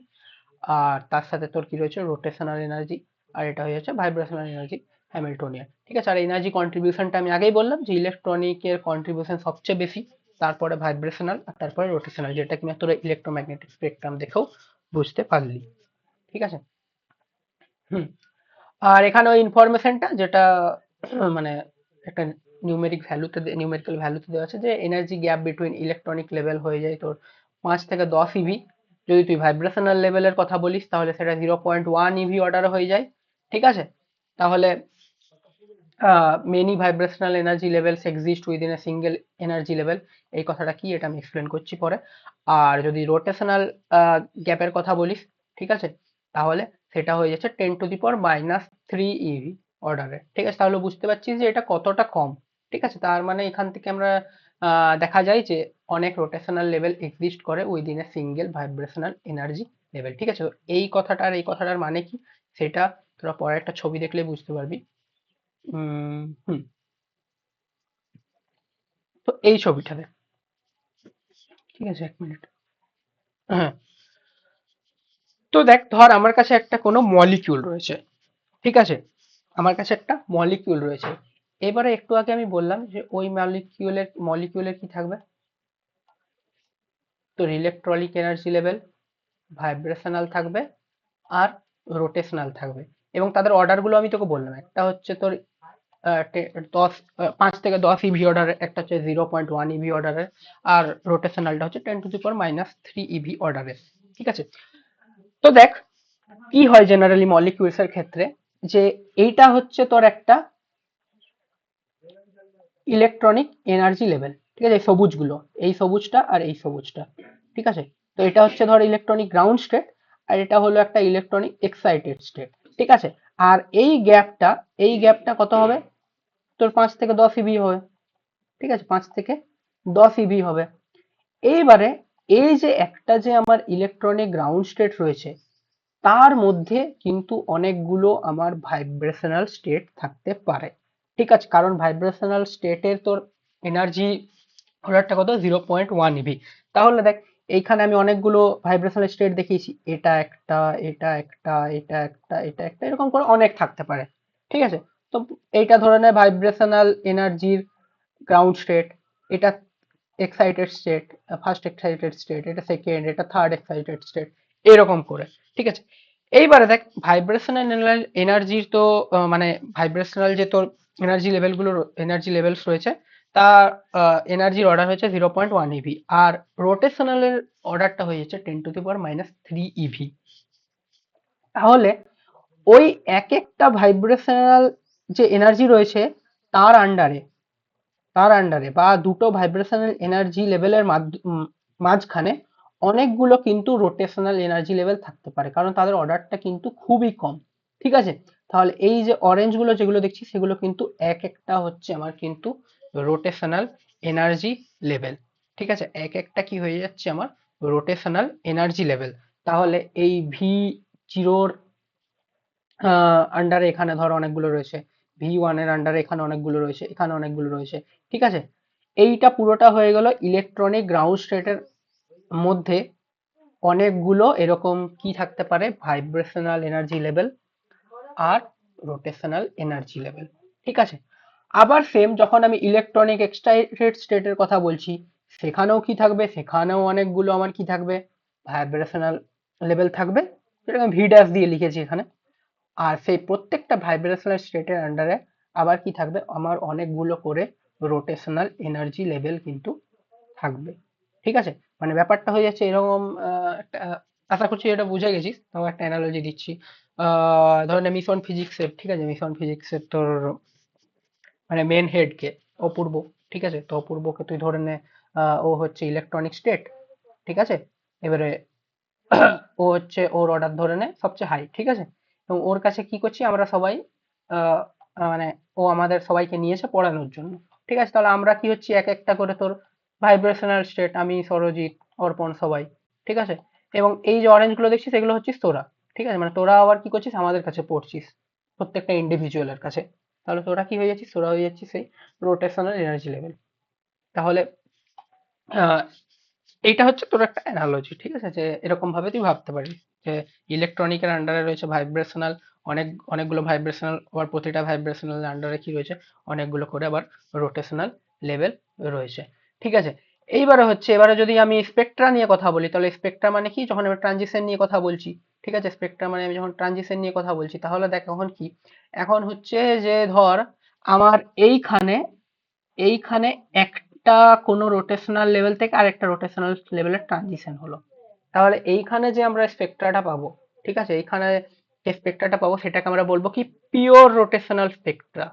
আর তার সাথে তোর কি রয়েছে, রোটেশনাল এনার্জি, আর এটা হয়ে যাচ্ছে ভাইব্রেশনাল এনার্জি হ্যামিল্টনিয়ান, ঠিক আছে। আর এনার্জি কন্ট্রিবিউশনটা আমি আগেই বললাম যে ইলেকট্রনিকের কন্ট্রিবিউশন সবচেয়ে বেশি, তারপরে ভাইব্রেশনাল আর তারপরে রোটেশনাল, যেটা কিনা তোর ইলেকট্রোম্যাগনেটিক স্পেকট্রাম দেখেও বুঝতে পারলি, ঠিক আছে। হুম। আর এখানে ওই ইনফরমেশনটা যেটা মানে একটা নিউমেরিক্যাল ভ্যালুতে দেওয়া আছে, যে energy gap between electronic level হয়ে যায় তোর 5 থেকে 10 ইভি। যদি তুই ভাইব্রেশনাল লেভেলের কথা বলিস তাহলে সেটা 0.1 ইভি অর্ডার হয়ে যায়, ঠিক আছে। তাহলে many vibrational energy levels exist within a single energy level, এই কথাটা কি এটা আমি এক্সপ্লেন করছি পরে। আর যদি রোটেশনাল গ্যাপের কথা বলিস, ঠিক আছে, তাহলে সেটা হয়ে যাচ্ছে 10⁻³ ইভি অর্ডারে, ঠিক আছে। তাহলে বুঝতে পারছিস যে এটা কতটা কম, ঠিক আছে। তার মানে এখান থেকে আমরা দেখা যায় যে অনেক রোটেশনাল লেভেল এক্সিস্ট করে within a single vibrational energy level, ঠিক আছে। এই কথাটার মানে কি সেটা তোরা পরে একটা ছবি দেখলে বুঝতে পারবি। হুম। তো এই ছবিটাতে, ঠিক আছে, 1 মিনিট। হ্যাঁ, তো দেখ ধর আমার কাছে একটা কোনো মলিকিউল রয়েছে, ঠিক আছে, আমার কাছে একটা মলিকিউল রয়েছে। এবারে একটু আগে আমি বললাম যে ওই মলিকিউলের কি থাকবে, তোর ইলেকট্রনিক এনার্জি লেভেল, ভাইব্রেশনাল থাকবে আর রোটেশনাল থাকবে। এবং তাদের অর্ডার গুলো আমি তোকে বললাম, একটা হচ্ছে তোর 5 থেকে 10 ইভি অর্ডারের, একটা হচ্ছে 0.1 ইভি অর্ডারের, আর রোটেশনালটা হচ্ছে 10⁻³ অর্ডারের, ঠিক আছে। তো দেখ কি হয় জেনারেলি মলিকিউলস এর ক্ষেত্রে, যে এইটা হচ্ছে তোর একটা ইলেকট্রনিক এনার্জি লেভেল, ঠিক আছে, এই সবুজগুলো, এই সবুজটা আর এই সবুজটা, ঠিক আছে। তো এটা হচ্ছে ধর ইলেকট্রনিক গ্রাউন্ড স্টেট আর এটা হলো একটা ইলেকট্রনিক এক্সাইটেড স্টেট, ঠিক আছে। আর এই গ্যাপটা কত হবে, তোর 5 থেকে 10 ইভি হবে, ঠিক আছে, 5 থেকে 10 ইভি হবে। এইবারে এই যে একটা যে আমার ইলেকট্রনিক গ্রাউন্ড স্টেট রয়েছে তার মধ্যে কিন্তু অনেকগুলো আমার ভাইব্রেশনাল স্টেট থাকতে পারে, ঠিক আছে, কারণ ভাইব্রেশনাল স্টেটের তোর এনার্জি অর্ডারটা কত, 0.1 ইভি। তাহলে দেখ এইখানে আমি অনেকগুলো ভাইব্রেশনাল স্টেট দেখিয়েছি, এটা একটা, এটা একটা, এটা একটা, এটা একটা, এরকম করে অনেক থাকতে পারে, ঠিক আছে। তো এইটা ধরে নেয় ভাইব্রেশনাল এনার্জির গ্রাউন্ড স্টেট, এটা excited state, first excited state, এটা সেকেন্ড, এটা থার্ড এক্সাইটেড স্টেট, এরকম করে, ঠিক আছে। এইবারে দেখ ভাইব্রেশনাল এনার্জির তো মানে ভাইব্রেশনাল যে তোর এনার্জি লেভেলস রয়েছে তার এনার্জির অর্ডার হয়েছে 0.1 ইভি, আর রোটেশনালের অর্ডারটা হয়ে যাচ্ছে 10⁻³ ইভি। তাহলে ওই এক একটা ভাইব্রেশনাল যে এনার্জি রয়েছে তার আন্ডারে বা দুটো ভাইব্রেশনাল এনার্জি লেভেলের মাঝখানে অনেকগুলো কিন্তু রোটেশনাল এনার্জি লেভেল থাকতে পারে, কারণ তাদের অর্ডারটা কিন্তু খুবই কম। ঠিক আছে, তাহলে এই যে অরেঞ্জ গুলো যেগুলো দেখছি সেগুলো কিন্তু এক একটা হচ্ছে আমার কিন্তু রোটেশনাল এনার্জি লেভেল। ঠিক আছে, এক একটা কি হয়ে যাচ্ছে আমার রোটেশনাল এনার্জি লেভেল। তাহলে এই V0 আন্ডারে এখানে ধর অনেকগুলো রয়েছে, V1 এর আন্ডারে এখানে অনেকগুলো রয়েছে, এখানে অনেকগুলো রয়েছে। ঠিক আছে, এইটা পুরোটা হয়ে গেল ইলেকট্রনিক গ্রাউন্ড স্টেটের মধ্যে অনেকগুলো এরকম কি থাকতে পারে ভাইব্রেশনাল এনার্জি লেভেল আর রোটেশনাল এনার্জি লেভেল। ঠিক আছে, আবার সেম যখন আমি ইলেকট্রনিক এক্সাইটেড স্টেটের কথা বলছি সেখানেও কি থাকবে, সেখানেও অনেকগুলো আমার কি থাকবে ভাইব্রেশনাল লেভেল থাকবে, যেটা আমি ভি ড্যাশ দিয়ে লিখেছি এখানে। আর সেই প্রত্যেকটা ভাইব্রেশনাল স্টেটের আন্ডারে আবার কি থাকবে আমার অনেকগুলো করে রোটেশনাল এনার্জি লেভেল কিন্তু থাকবে। ঠিক আছে, মানে ব্যাপারটা হয়ে যাচ্ছে এরকম একটা, আশা করছি এটা বুঝে গেছিস। তাও একটা অ্যানালজি দিচ্ছি। ধরে নে মিশন ফিজিক্সের, ঠিক আছে, মিশন ফিজিক্সের তোর মানে মেন হেড কে অপূর্ব। ঠিক আছে, তো অপূর্বকে তুই ধরে নে ও হচ্ছে ইলেকট্রনিক স্টেট। ঠিক আছে, এবারে ও হচ্ছে ওর অর্ডার ধরে নেয় সবচেয়ে হাই। ঠিক আছে, এবং ওর কাছে কি করছি আমরা সবাই, আহ, মানে ও আমাদের সবাইকে নিয়েছে পড়ানোর জন্য। ঠিক আছে, তাহলে আমরা কি হচ্ছে এক একটা করে তোর ভাইব্রেশনাল স্টেট, আমি সরজিৎ অর্পণ সবাই। ঠিক আছে, এবং এই যে অরেঞ্জ গুলো দেখছিস এগুলো হচ্ছিস তোরা। ঠিক আছে, মানে তোরা আবার কি করছিস আমাদের কাছে পড়ছিস, প্রত্যেকটা ইন্ডিভিজুয়ালের কাছে। তাহলে তোরা কি হয়ে যাচ্ছিস, তোরা হয়ে যাচ্ছিস সেই রোটেশনাল এনার্জি লেভেল। তাহলে আহ, এইটা হচ্ছে তোর একটা অ্যানালজি। ঠিক আছে, যে এরকম ভাবে তুই ভাবতে পারিস যে ইলেকট্রনিকের আন্ডারে রয়েছে ভাইব্রেশনাল অনেকগুলো ভাইব্রেশনাল, আবার প্রতিটা ভাইব্রেশনাল আন্ডারে কি রয়েছে অনেকগুলো করে আবার রোটেশনাল লেভেল রয়েছে। ঠিক আছে, এইবারে হচ্ছে এবারে যদি আমি স্পেকট্রা নিয়ে কথা বলি, তাহলে স্পেকট্রা মানে কি, যখন আমি ট্রানজিশন নিয়ে কথা বলছি। ঠিক আছে, স্পেকট্রা মানে আমি যখন ট্রানজিশন নিয়ে কথা বলছি তাহলে দেখ এখন কি, এখন হচ্ছে যে ধর আমার এইখানে এইখানে একটা কোনো রোটেশনাল লেভেল থেকে আরেকটা রোটেশনাল লেভেলের ট্রানজিশন হলো। তাহলে এইখানে যে আমরা স্পেকট্রাটা পাবো, ঠিক আছে, এইখানে যে স্পেকট্রাটা পাবো সেটাকে আমরা বলবো কি পিওর রোটেশনাল স্পেকট্রা।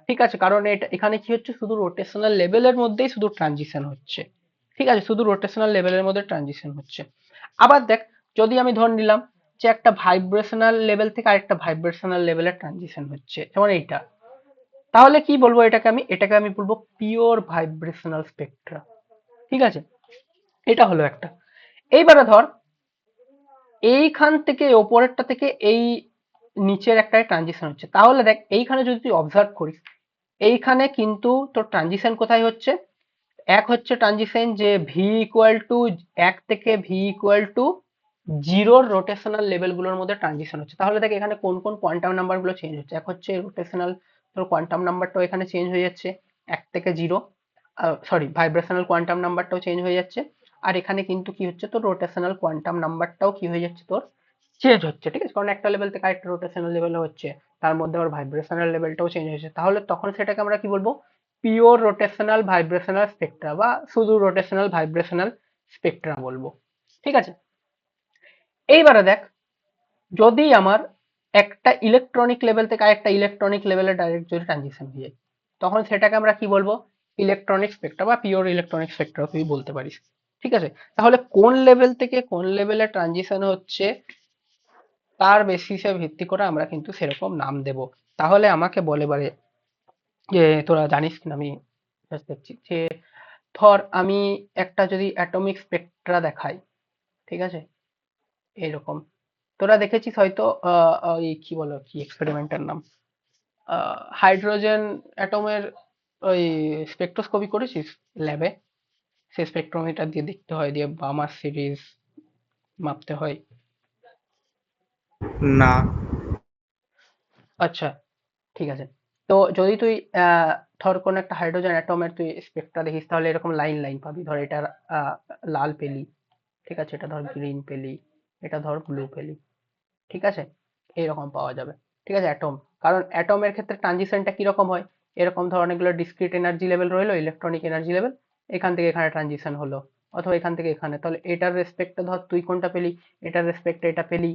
ঠিক আছে, কারণ এটা এখানে কি হচ্ছে শুধু রোটেশনাল লেভেলের মধ্যেই শুধু ট্রানজিশন হচ্ছে। ঠিক আছে, শুধু রোটেশনাল লেভেলের মধ্যে ট্রানজিশন হচ্ছে। আবার দেখ, যদি আমি ধরে নিলাম যে একটা ভাইব্রেশনাল লেভেল থেকে আরেকটা ভাইব্রেশনাল লেভেলের ট্রানজিশন হচ্ছে, যেমন এইটা, তাহলে কি বলবো এটাকে আমি বলবো পিওর ভাইব্রেশনাল স্পেকট্রা। ঠিক আছে, এটা হলো একটা। এইবারে ধর এইখান থেকে ওপরেরটা থেকে এই নিচের একটা ট্রানজিশন হচ্ছে, তাহলে দেখ এইখানে যদি তুই অবজার্ভ করিস এইখানে কিন্তু তোর ট্রানজিশন কোথায় হচ্ছে, এক হচ্ছে ট্রানজিশন যে ভি ইকুয়াল টু 1 থেকে ভি ইকুয়াল টু 0 রোটেশনাল লেভেলগুলোর মধ্যে ট্রানজিশন হচ্ছে। তাহলে দেখ এখানে কোন কোন কোয়ান্টাম নাম্বারগুলো চেঞ্জ হচ্ছে, এক হচ্ছে রোটেশনাল তোর কোয়ান্টাম নাম্বারটাও এখানে চেঞ্জ হয়ে যাচ্ছে 1 থেকে 0, সরি ভাইব্রেশনাল কোয়ান্টাম নাম্বারটাও চেঞ্জ হয়ে যাচ্ছে। আর এখানে কিন্তু কি হচ্ছে তোর রোটেশনাল কোয়ান্টাম নাম্বারটাও কি হয়ে যাচ্ছে তোর চেঞ্জ হচ্ছে। ঠিক আছে, কারণ একটা লেভেল থেকে আরেকটা রোটেশনাল লেভেল হচ্ছে, তার মধ্যে আবার ভাইব্রেশনাল লেভেলটাও চেঞ্জ হয়েছে। তাহলে তখন সেটাকে আমরা কি বলবো পিওর রোটেশনাল ভাইব্রেশনাল স্পেকট্রা বা শুধু রোটেশনাল ভাইব্রেশনাল স্পেকট্রা বলবো। ঠিক আছে, এইবারে দেখ যদি আমার একটা ইলেকট্রনিক লেভেল থেকে আরেকটা ইলেকট্রনিক লেভেলে ডাইরেক্ট যদি ট্রানজিশন হয়ে যায় তখন সেটাকে আমরা কি বলবো ইলেকট্রনিক স্পেকট্রা বা পিওর ইলেকট্রনিক স্পেকট্রা তুই বলতে পারিস। ঠিক আছে, তাহলে কোন লেভেল থেকে কোন লেভেলে ট্রানজিশন হচ্ছে তার বেসিসে ভিত্তি করে আমরা কিন্তু সেরকম নাম দেব। তাহলে আমাকে বলে এবারে যে তোরা জানিস কিনা, আমি just দেখছি যে ধর আমি একটা যদি অ্যাটমিক স্পেকট্রা দেখাই, ঠিক আছে, এইরকম তোরা দেখেছিস হয়তো ওই কি বলো কি এক্সপেরিমেন্টের নাম, হাইড্রোজেন অ্যাটমের ওই স্পেকট্রোস্কোপি করেছিস ল্যাবে, সেই স্পেকট্রোমিটার দিয়ে দেখতে হয়, দিয়ে বামার সিরিজ মাপতে হয়। না। আচ্ছা, ঠিক আছে, তো যদি তুই ধর কোন একটা হাইড্রোজেন অ্যাটমের তুই স্পেকট্রা দেখিস তাহলে এরকম লাইন লাইন পাবি, ধর এটা লাল পেলি, ঠিক আছে, এটা ধর গ্রিন পেলি, এটা ধর ব্লু পেলি। ঠিক আছে, এইরকম পাওয়া যাবে। ঠিক আছে, অ্যাটম, কারণ অ্যাটমের ক্ষেত্রে ট্রানজিশনটা কিরকম হয়, এরকম ধর অনেকগুলো ডিসক্রিট এনার্জি লেভেল রইলো, ইলেকট্রনিক এনার্জি লেভেল, এখান থেকে এখানে ট্রানজিশন হলো, অথবা এখান থেকে এখানে, তাহলে এটার রেসপেক্টে ধর তুই কোনটা পেলি, এটার রেসপেক্টে এটা পেলি,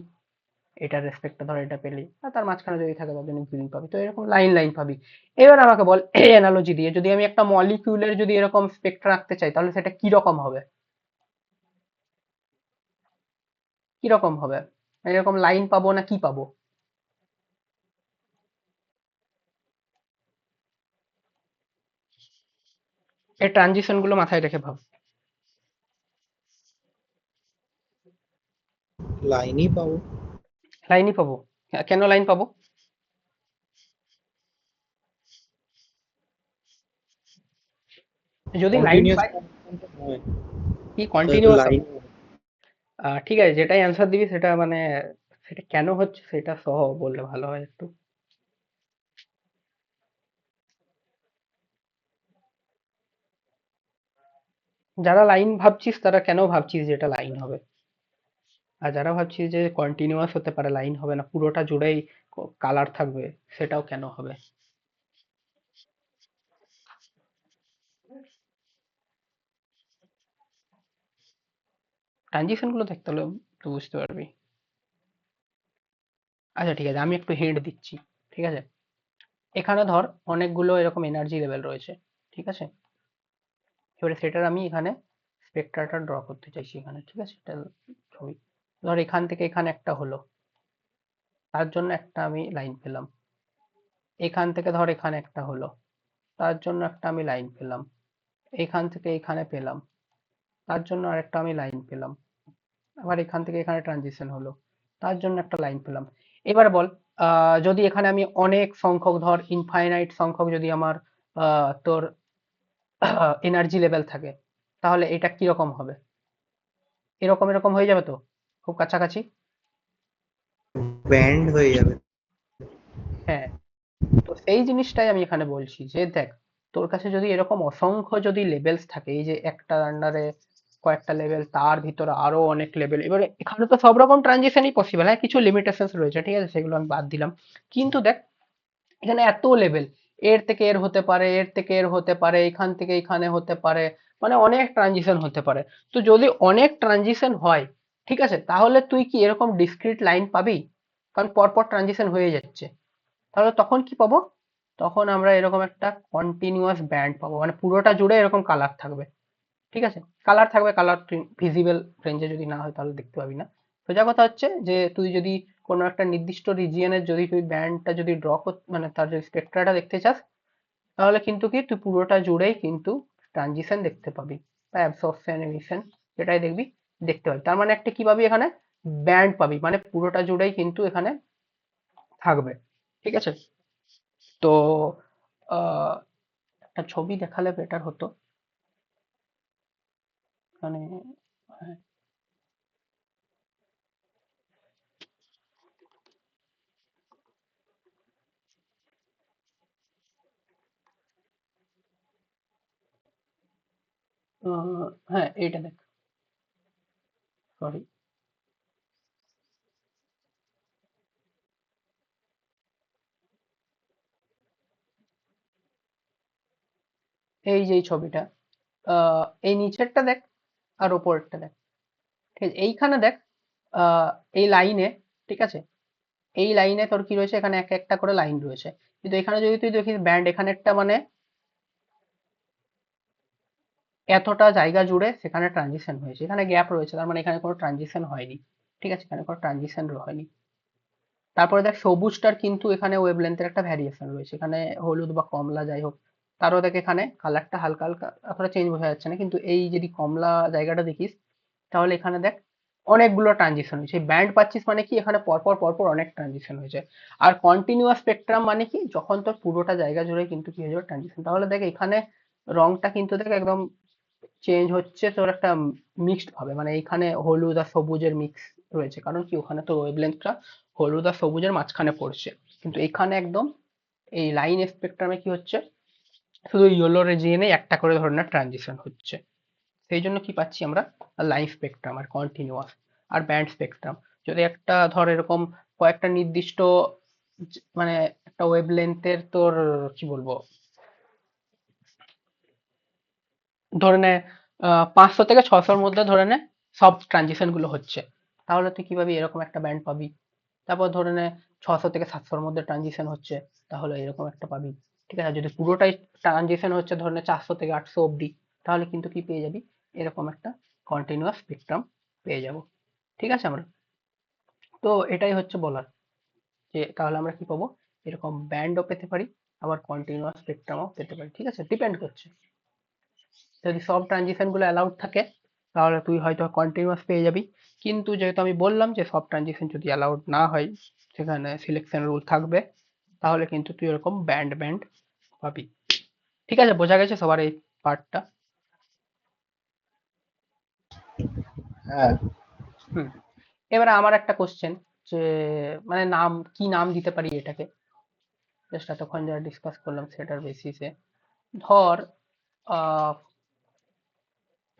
এটার রেসপেক্টে ধর এটা পেলি, আর তার মাঝখানে যদি থাকে তার জন্য গ্রিন পাবি। তো এরকম লাইন লাইন পাবি। এবার আমাকে বল এই অ্যানালজি দিয়ে যদি আমি একটা মলিকিউলের যদি এরকম স্পেকট্রা আঁকতে চাই তাহলে সেটা কি রকম হবে, কি রকম হবে, এরকম লাইন পাবো না কি পাবো? এই ট্রানজিশন গুলো মাথায় রেখে ভাব। লাইনই পাবো। লাইনই পাবো? কেন লাইন পাবো? যদি লাইন কন্টিনিউয়াস পাই, নয়, কি তাহলে তো কন্টিনিউয়াস হবে? লাইন। ঠিক আছে, যেটাই অ্যান্সার দিবি সেটা মানে সেটা কেন হচ্ছে সেটা সহ বললে ভালো হয় একটু। যারা লাইন ভাবছিস তারা কেন ভাবছিস যে এটা লাইন হবে, আর যারা ভাবছিস যে কন্টিনিউয়াস হতে পারে লাইন হবে না পুরোটা জুড়েই কালার থাকবে, সেটাও কেন হবে? ট্রানজিশন গুলো দেখতে হলে তুই বুঝতে পারবি। আচ্ছা ঠিক আছে, আমি একটু হিন্ট দিচ্ছি। ঠিক আছে, এখানে ধর অনেকগুলো এরকম এনার্জি লেভেল রয়েছে, ঠিক আছে, এবারে সেটার আমি এখানে স্পেকট্রাটা ড্র করতে চাইছি এখানে, ঠিক আছে, এটা ছবি। ধর এখান থেকে এখানে একটা হলো, তার জন্য একটা আমি লাইন পেলাম। এখান থেকে ধর এখানে একটা হলো, তার জন্য একটা আমি লাইন পেলাম। এখান থেকে এখানে পেলাম, তার জন্য আরেকটা আমি লাইন পেলাম। আবার এখান থেকে এখানে ট্রানজিশন হলো, তার জন্য একটা লাইন পেলাম। এবার বল, যদি এখানে আমি অনেক সংখ্যক ধর ইনফাইনাইট সংখ্যক যদি আমার তোর এনার্জি লেভেল থাকে, তাহলে এটা কিরকম হবে? এরকম এরকম হয়ে যাবে তো, খুব কাছাকাছি। ব্যান্ড হয়ে যাবে। হ্যাঁ, তো সেই জিনিসটাই আমি এখানে বলছি যে দেখ, তোর কাছে যদি এরকম অসংখ্য যদি লেভেলস থাকে, এই যে একটা আন্ডারে কয়েকটা লেভেল, তার ভিতরে আরো অনেক লেভেল, এবারে এখানে তো সব রকম ট্রানজিশনই পসিবল, হ্যাঁ কিছু লিমিটেশনস রয়েছে, ঠিক আছে, সেগুলো আমি বাদ দিলাম। কিন্তু দেখ, এখানে এত লেভেল, এর থেকে এর হতে পারে, এর থেকে এর হতে পারে, এখান থেকে এখানে হতে পারে, মানে অনেক ট্রানজিশন হতে পারে। তো যদি অনেক ট্রানজিশন হয়, ঠিক আছে, তাহলে তুই কি এরকম ডিসক্রিট লাইন পাবি? কারণ পরপর ট্রানজিশন হয়ে যাচ্ছে। তাহলে তখন কি পাবো? তখন আমরা এরকম একটা কন্টিনিউয়াস ব্যান্ড পাবো, মানে পুরোটা জুড়ে এরকম কালার থাকবে। ঠিক আছে, কালার থাকবে, কালার ভিজিবল রেঞ্জে যদি না হয় তাহলে দেখতে পাবি না। সোজা কথা হচ্ছে যে তুই যদি কোনো একটা নির্দিষ্ট রিজিয়নের যদি তুই ব্যান্ডটা যদি ড্র করতে মানে তার যদি স্পেকট্রাটা দেখতে চাস, তাহলে কিন্তু কি তুই পুরোটা জুড়েই কিন্তু ট্রানজিশন দেখতে পাবি, বা অ্যাবসর্পশন এমিশন যেটাই দেখবি দেখতে পাবি। তার মানে একটা কি পাবি এখানে, ব্যান্ড পাবি, মানে পুরোটা জুড়েই কিন্তু এখানে থাকবে। ঠিক আছে, তো আহ, একটা ছবি দেখালে বেটার হতো মানে। হ্যাঁ, হ্যাঁ এইটা দেখ, সরি, এই যে এই ছবিটা, এই নিচেরটা দেখ আর ওপরেরটা দেখ। ঠিক আছে, এইখানে দেখ, আহ, এই লাইনে, ঠিক আছে, এই লাইনে তোর কি রয়েছে, এখানে এক একটা করে লাইন রয়েছে। কিন্তু এখানে যদি তুই দেখিস ব্যান্ড, এখানে একটা মানে এতটা জায়গা জুড়ে সেখানে ট্রানজিশন হয়েছে, এখানে গ্যাপ রয়েছে, তার মানে এখানে কোনো ট্রানজিশন হয়নি। ঠিক আছে, এখানে কোনো ট্রানজিশন হয়নি। তারপরে দেখ সবুজটার কিন্তু এখানে ওয়েভলেন্থের একটা ভ্যারিয়েশন রয়েছে, এখানে হলুদ বা কমলা যাই হোক, তারও দেখ এখানে কালারটা হালকা হালকা এতটা চেঞ্জ বোঝা যাচ্ছে না, কিন্তু এই যদি কমলা জায়গাটা দেখিস, তাহলে এখানে দেখ অনেকগুলো ট্রানজিশন হয়েছে। ব্যান্ড পাচ্ছিস মানে কি, এখানে পরপর পরপর অনেক ট্রানজিশন হয়েছে। আর কন্টিনিউয়াস স্পেকট্রাম মানে কি, যখন তোর পুরোটা জায়গা জুড়ে কিন্তু কি হয়ে যাবে ট্রানজিশন, তাহলে দেখ এখানে রংটা কিন্তু দেখ একদম চেঞ্জ হচ্ছে তোর একটা মিক্সড ভাবে, মানে এইখানে হলুদ আর সবুজের মিক্স রয়েছে, কারণ কি ওখানে তো ওয়েভলেন্থটা হলুদ আর সবুজের মাঝখানে পড়ছে। কিন্তু এখানে একদম এই লাইন স্পেকট্রামে কি হচ্ছে, শুধু ইয়েলো রিজিয়নে একটা করে ধরনের ট্রানজিশন হচ্ছে। সেই জন্য কি পাচ্ছি আমরা, লাইন স্পেকট্রাম আর কন্টিনিউয়াস আর ব্যান্ড স্পেকট্রাম। যদি একটা ধর এরকম কয়েকটা নির্দিষ্ট মানে একটা ওয়েভলেন্থের তোর কি বলবো ধরে নে 500 থেকে 600-র মধ্যে ধরে নে সব ট্রানজিশন গুলো হচ্ছে, তাহলে তুই কি পাবি? এরকম একটা ব্যান্ড পাবি। তারপর ধরে নে 600 থেকে 700-র মধ্যে ট্রানজিশন হচ্ছে, তাহলে এরকম একটা পাবি। ঠিক আছে, যদি পুরোটাই ট্রানজিশন হচ্ছে ধরে নে 400 থেকে 800 অব্দি, তাহলে কিন্তু কি পেয়ে যাবি? এরকম একটা কন্টিনিউয়াস স্পেকট্রাম পেয়ে যাব। ঠিক আছে আমরা, তো এটাই হচ্ছে বলার যে তাহলে আমরা কি পাবো? এরকম ব্যান্ডও পেতে পারি, আবার কন্টিনিউয়াস স্পেকট্রামও পেতে পারি। ঠিক আছে, ডিপেন্ড করছে। যদি সব ট্রানজিশন গুলো অ্যালাউড থাকে তাহলে তুই হয়তো কন্টিনিউয়াস পেয়ে যাবি, কিন্তু যেহেতু আমি বললাম যে সব ট্রানজিশন যদি অ্যালাউড না হয়, সেখানে সিলেকশন রুল থাকবে, তাহলে কিন্তু তুই এরকম ব্যান্ড ব্যান্ড পাবি। ঠিক আছে, বোঝা গেছে সবার এই পার্টটা? হ্যাঁ। হুম। এবারে আমার একটা কোশ্চেন, যে মানে নাম কি নাম দিতে পারি এটাকে, জাস্ট এতক্ষণ যা ডিসকাস করলাম সেটার বেসিসে। ধর আহ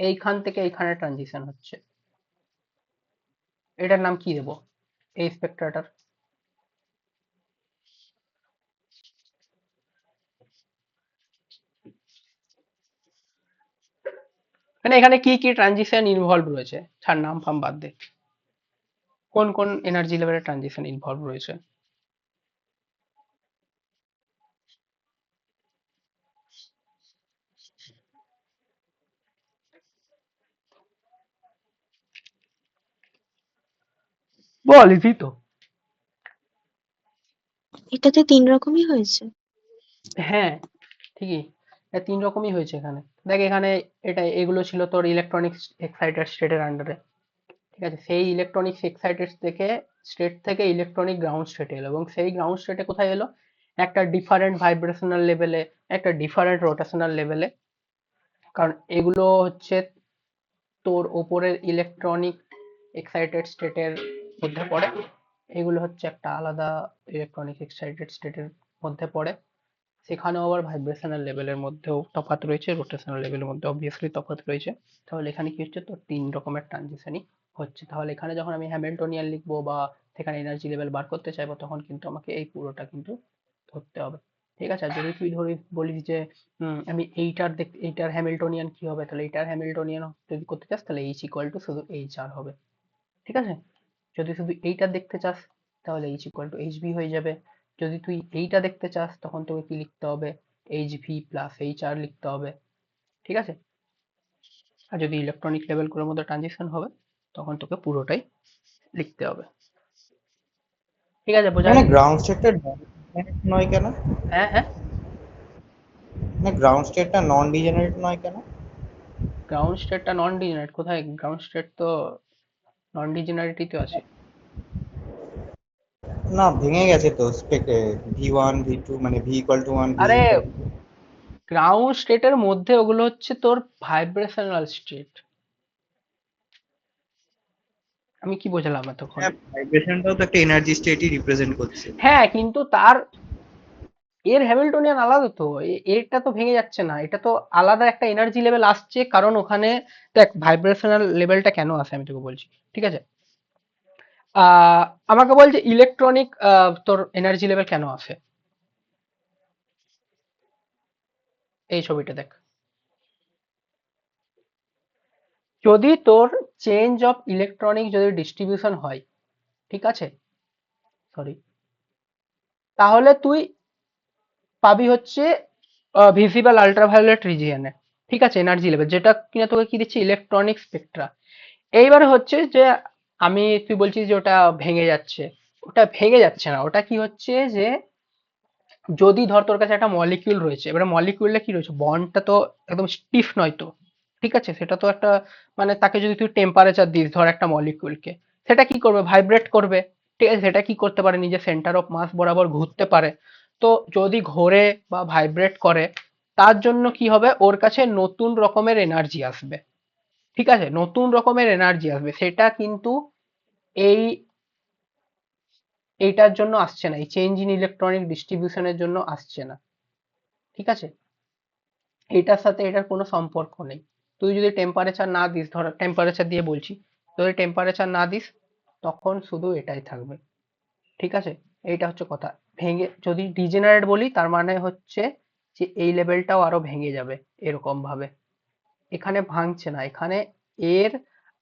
এইখান থেকে এইখানে ট্রানজিশন হচ্ছে, এটার নাম কি দেবো এই স্পেক্ট্রাটার? মানে এখানে কি কি ট্রানজিশন ইনভলভ রয়েছে, ছাড় নাম ফাম বাদ দে, কোন কোন এনার্জি লেভেলের ট্রানজিশন ইনভলভ রয়েছে? বল, ইজি তো। এটাতে 3 রকমই হয়েছে। হ্যাঁ, ঠিকই, এটা 3 রকমই হয়েছে এখানে। দেখ এখানে এটা এগুলো ছিল তোর ইলেকট্রনিক্স এক্সাইটেড স্টেটের আন্ডারে। ঠিক আছে, সেই ইলেকট্রনিক্স এক্সাইটেড থেকে স্টেট থেকে ইলেকট্রনিক গ্রাউন্ড স্টেটে এলো, এবং সেই গ্রাউন্ড স্টেটে কোথায় এলো? একটা ডিফারেন্ট ভাইব্রেশনাল লেভেলে, একটা ডিফারেন্ট রোটেশনাল লেভেলে। কারণ এগুলো হচ্ছে তোর ওপরের ইলেকট্রনিক এক্সাইটেড স্টেটের মধ্যে পড়ে, এগুলো হচ্ছে একটা আলাদা ইলেকট্রনিক এক্সাইটেড স্টেটের মধ্যে পড়ে। সেখানেও আবার ভাইব্রেশনাল লেভেলের মধ্যেও তফাৎ রয়েছে, রোটেশনাল লেভেলের মধ্যে অবভিয়াসলি তফাৎ রয়েছে। তাহলে এখানে কি হচ্ছে? তোর 3 রকমের ট্রানজিশনই হচ্ছে। তাহলে এখানে যখন আমি হ্যামিল্টনিয়ান লিখবো বা সেখানে এনার্জি লেভেল বার করতে চাইবো, তখন কিন্তু আমাকে এই পুরোটা কিন্তু ধরতে হবে। ঠিক আছে, আর যদি তুই বলিস যে আমি এইটার হ্যামিল্টনিয়ান কি হবে, তাহলে এইটার হ্যামিল্টনিয়ান যদি করতে চাস তাহলে এইচ ইকুয়াল টু শুধু এইচ আর হবে। ঠিক আছে, যদি শুধু এইটা দেখতে চাস তাহলে H equal to H V হয়ে যাবে। যদি তুই এইটা দেখতে চাস তখন তোকে কি লিখতে হবে? H V plus H R লিখতে হবে। ঠিক আছে, আর যদি ইলেকট্রনিক লেভেলগুলোর মধ্যে ট্রানজিশন হবে তখন তোকে পুরোটাই লিখতে হবে। ঠিক আছে, বোঝা মানে গেছে? গ্রাউন্ড স্টেটটা নয় কেন? হ্যাঁ হ্যাঁ, মানে গ্রাউন্ড স্টেটটা নন ডিজেনারেট নয় কেন? গ্রাউন্ড স্টেটটা নন ডিজেনারেট কোথায়? গ্রাউন্ড স্টেট তো নন ডিজেনারেটই তো আছে। না, ভেঙে গেছে তো V1 V2, মানে V=1 V আরে, equal to গ্রাউন্ড স্টেটের মধ্যে ওগুলো হচ্ছে তোর ভাইব্রেশনাল স্টেট। আমি কি বোঝালাম এতক্ষণ? হ্যাঁ, ভাইব্রেশনটাও তো একটা এনার্জি স্টেটই রিপ্রেজেন্ট করছে। হ্যাঁ, কিন্তু তার এর হ্যামিল্টনিয়ান আলাদা তো, এরটা তো ভেঙে যাচ্ছে না, এটা তো আলাদা একটা এনার্জি লেভেল আসছে, কারণ ওখানে দেখ ভাইব্রেশনাল লেভেলটা কেন আসে আমি তোকে বলছি। ঠিক আছে, আহ আমাকে বল যে ইলেকট্রনিক তোর এনার্জি লেভেল কেন আসে? এই ছবিটা দেখ, যদি তোর চেঞ্জ অফ ইলেকট্রনিক যদি ডিস্ট্রিবিউশন হয়, ঠিক আছে, সরি, তাহলে তুই পাবি হচ্ছে ভিজিবল আল্ট্রাভায়োলেট রিজিয়নে। ঠিক আছে, এনার্জি লেভেল যেটা কিনা তোকে কি দিচ্ছে? Electronic Spectra. এইবার হচ্ছে যে তুই বলছিস যে ওটা ভেঙে যাচ্ছে, ওটা ভেঙে যাচ্ছে না, ওটা কি হচ্ছে যে যদি ধর তোর কাছে একটা মলিকিউল রয়েছে, এবারে মলিকিউলটা কি রয়েছে, বন্ডটা তো একদম স্টিফ নয় তো। ঠিক আছে, সেটা তো একটা মানে তাকে যদি তুই টেম্পারেচার দিস ধর একটা মলিকিউলকে, সেটা কি করবে? ভাইব্রেট করবে। ঠিক আছে, সেটা কি করতে পারে? নিজের সেন্টার অফ মাস বরাবর ঘুরতে পারে। তো যদি ঘোরে বা ভাইব্রেট করে, তার জন্য কি হবে? ওর কাছে নতুন রকমের এনার্জি আসবে। ঠিক আছে, নতুন রকমের এনার্জি আসবে, সেটা কিন্তু এই এইটার জন্য আসছে না, এই চেঞ্জ ইন ইলেকট্রনিক ডিস্ট্রিবিউশনের জন্য আসছে না। ঠিক আছে, এটার সাথে এটার কোনো সম্পর্ক নেই। তুই যদি টেম্পারেচার না দিস, ধর টেম্পারেচার দিয়ে বলছি, যদি টেম্পারেচার না দিস তখন শুধু এটাই থাকবে। ঠিক আছে, এইটা হচ্ছে কথা। ভেঙে যদি ডিজেনারেট বলি তার মানে হচ্ছে যে এই লেভেলটাও আরো ভেঙে যাবে এরকম ভাবে। এখানে ভাঙছে না, এখানে এর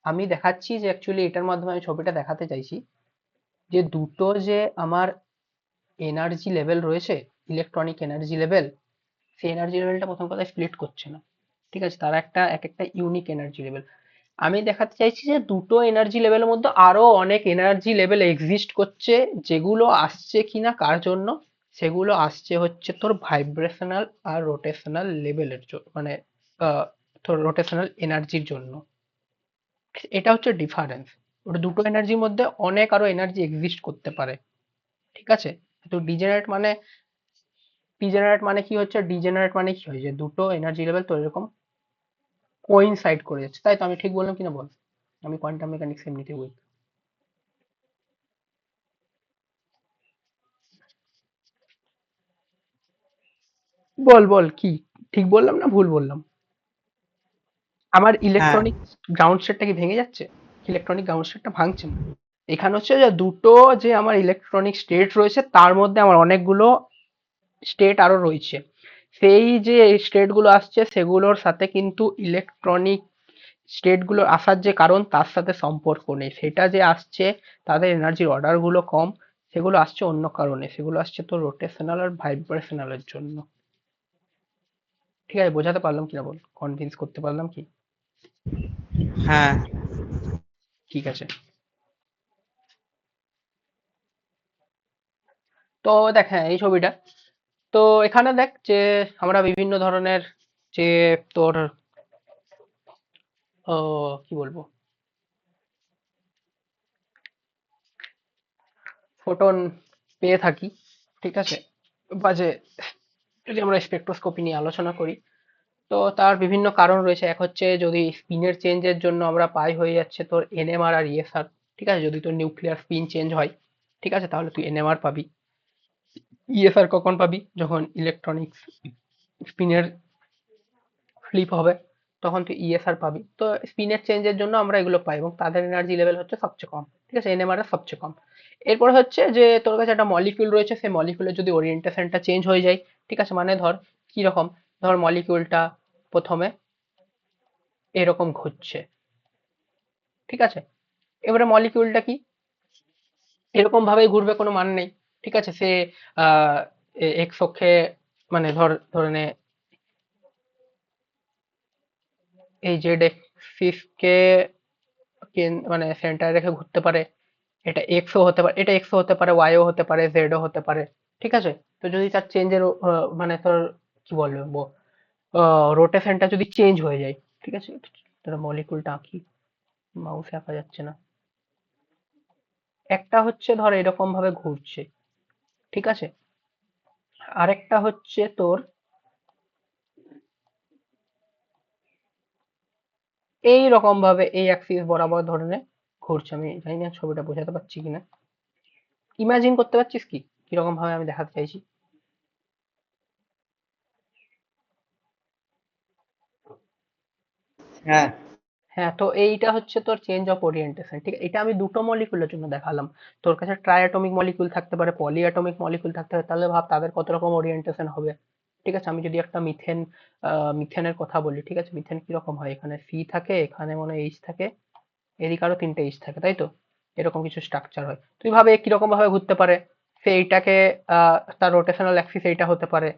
আমি দেখাচ্ছি যে অ্যাকচুয়ালি এটার মাধ্যমে আমি ছবিটা দেখাতে চাইছি যে দুটো যে আমার এনার্জি লেভেল রয়েছে, ইলেকট্রনিক এনার্জি লেভেল, সেই এনার্জি লেভেলটা প্রথম কথা স্প্লিট করছে না। ঠিক আছে, তারা এক একটা ইউনিক এনার্জি লেভেল। আমি দেখাতে চাইছি যে দুটো এনার্জি লেভেলের মধ্যে আরো অনেক এনার্জি লেভেল এক্সিস্ট করছে, যেগুলো আসছে কিনা কার জন্য, সেগুলো আসছে হচ্ছে তোর ভাইব্রেশনাল আর রোটেশনাল লেভেলের জন্য, মানে তোর রোটেশনাল এনার্জির জন্য। এটা হচ্ছে ডিফারেন্স। ওটা দুটো এনার্জির মধ্যে অনেক আরো এনার্জি এক্সিস্ট করতে পারে। ঠিক আছে, তো ডিজেনারেট মানে কি হচ্ছে, ডিজেনারেট মানে কি হয় যে দুটো এনার্জি লেভেল তো এরকম কোইনসাইড করে যাচ্ছে, তাই তো? আমি ঠিক বললাম কিনা বল, আমি কোয়ান্টাম মেকানিক্স এমনিতে বই। বল বল কি ঠিক বললাম না ভুল বললাম? আমার হ্যাঁ ইলেকট্রনিক গ্রাউন্ড স্টেটটা কি ভেঙে যাচ্ছে? ইলেকট্রনিক গ্রাউন্ড স্টেটটা ভাঙছে না। এখানে হচ্ছে যে দুটো যে আমার ইলেকট্রনিক স্টেট রয়েছে তার মধ্যে আমার অনেকগুলো স্টেট আরো রয়েছে। সেই যে স্টেট গুলো আসছে সেগুলোর সাথে কিন্তু ইলেকট্রনিক স্টেট গুলো আসার যে কারণ তার সাথে সম্পর্ক নেই, সেটা যে আসছে তাদের এনার্জির অর্ডার গুলো কম, সেগুলো আসছে অন্য কারণে, সেগুলো আসছে তো রোটেশনাল আর ভাইব্রেশনালের জন্য। ঠিক আছে, বোঝাতে পারলাম কিনা বল, কনভিন্স করতে পারলাম কি? হ্যাঁ ঠিক আছে, তো দেখ, হ্যাঁ এই ছবিটা, তো এখানে দেখ যে আমরা বিভিন্ন ধরনের যে তোর কি বলবো, ফোটন পেয়ে থাকি। ঠিক আছে, বা যে যদি আমরা স্পেকট্রোস্কোপি নিয়ে আলোচনা করি, তো তার বিভিন্ন কারণ রয়েছে। এক হচ্ছে যদি স্পিনের চেঞ্জের জন্য আমরা পাই হয়ে যাচ্ছে তোর এনএমআর আর ইএসআর। ঠিক আছে, যদি তোর নিউক্লিয়ার স্পিন চেঞ্জ হয়, ঠিক আছে, তাহলে তুই এনএমআর পাবি। ইএসআর কখন পাবি? যখন ইলেকট্রনিক স্পিনের ফ্লিপ হবে, তখন তুই ইএসআর পাবি। তো স্পিনের চেঞ্জের জন্য আমরা এগুলো পাই এবং তাদের এনার্জি লেভেল হচ্ছে সবচেয়ে কম। ঠিক আছে, এনএমআর এর সবচেয়ে কম। এরপরে হচ্ছে যে তোর কাছে একটা মলিকিউল রয়েছে, সেই মলিকিউলের যদি ওরিয়েন্টেশনটা চেঞ্জ হয়ে যায়, ঠিক আছে, মানে ধর কি রকম, ধর মলিকিউলটা প্রথমে এরকম ঘুরছে, ঠিক আছে, এবারে মলিকিউলটা কি এরকম ভাবেই ঘুরবে, কোনো মানে নেই। ঠিক আছে, সে আহ এক্স অক্ষে, মানে ধরে নে এই জেড এক্সিস কে মানে সেন্টারে রেখে ঘুরতে পারে। এটা এক্সও হতে পারে, এটা এক্সও হতে পারে, ওয়াইও হতে পারে, জেডও হতে পারে। ঠিক আছে, তো যদি তার চেঞ্জের মানে তোর কি বলবো, রোটেশনটা যদি চেঞ্জ হয়ে যায়, ঠিক আছে, তোর মলিকুলটা আঁকি, মাউসে আঁকা যাচ্ছে না। একটা হচ্ছে ধর এরকম ভাবে ঘুরছে, ঠিক আছে, আরেকটা হচ্ছে তোর এই রকম ভাবে এই অ্যাক্সিস বরাবর ধরে নে ঘুরছে। আমি জানি না ছবিটা বোঝাতে পারছি কিনা, ইমাজিন করতে পারছিস কি কিরকম ভাবে আমি দেখাতে চাইছি? হ্যাঁ হ্যাঁ, তো এইটা হচ্ছে তোর চেঞ্জ অফ ওরিয়েন্টেশন। ঠিক আছে, এটা আমি দুটো মলিকুলের জন্য দেখালাম। তোর কাছে ট্রাই অ্যাটমিক মলিকুল থাকতে পারে, পলি অ্যাটমিক মলিকুল থাকতে পারে, তাহলে ভাব তাদের কত রকম ওরিয়েন্টেশন হবে। ঠিক আছে, আমি যদি একটা মিথেনের কথা বলি, ঠিক আছে, মিথেন কিরকম হয়, এখানে সি থাকে, এখানে মনে হয় এইচ থাকে, এদিকে আরো তিনটে এইচ থাকে, তাই তো? এরকম কিছু স্ট্রাকচার হয়। তুই ভাবে কিরকম ভাবে ঘুরতে পারে। সে এইটাকে তার রোটেশনাল অ্যাক্সিস এইটা হতে পারে,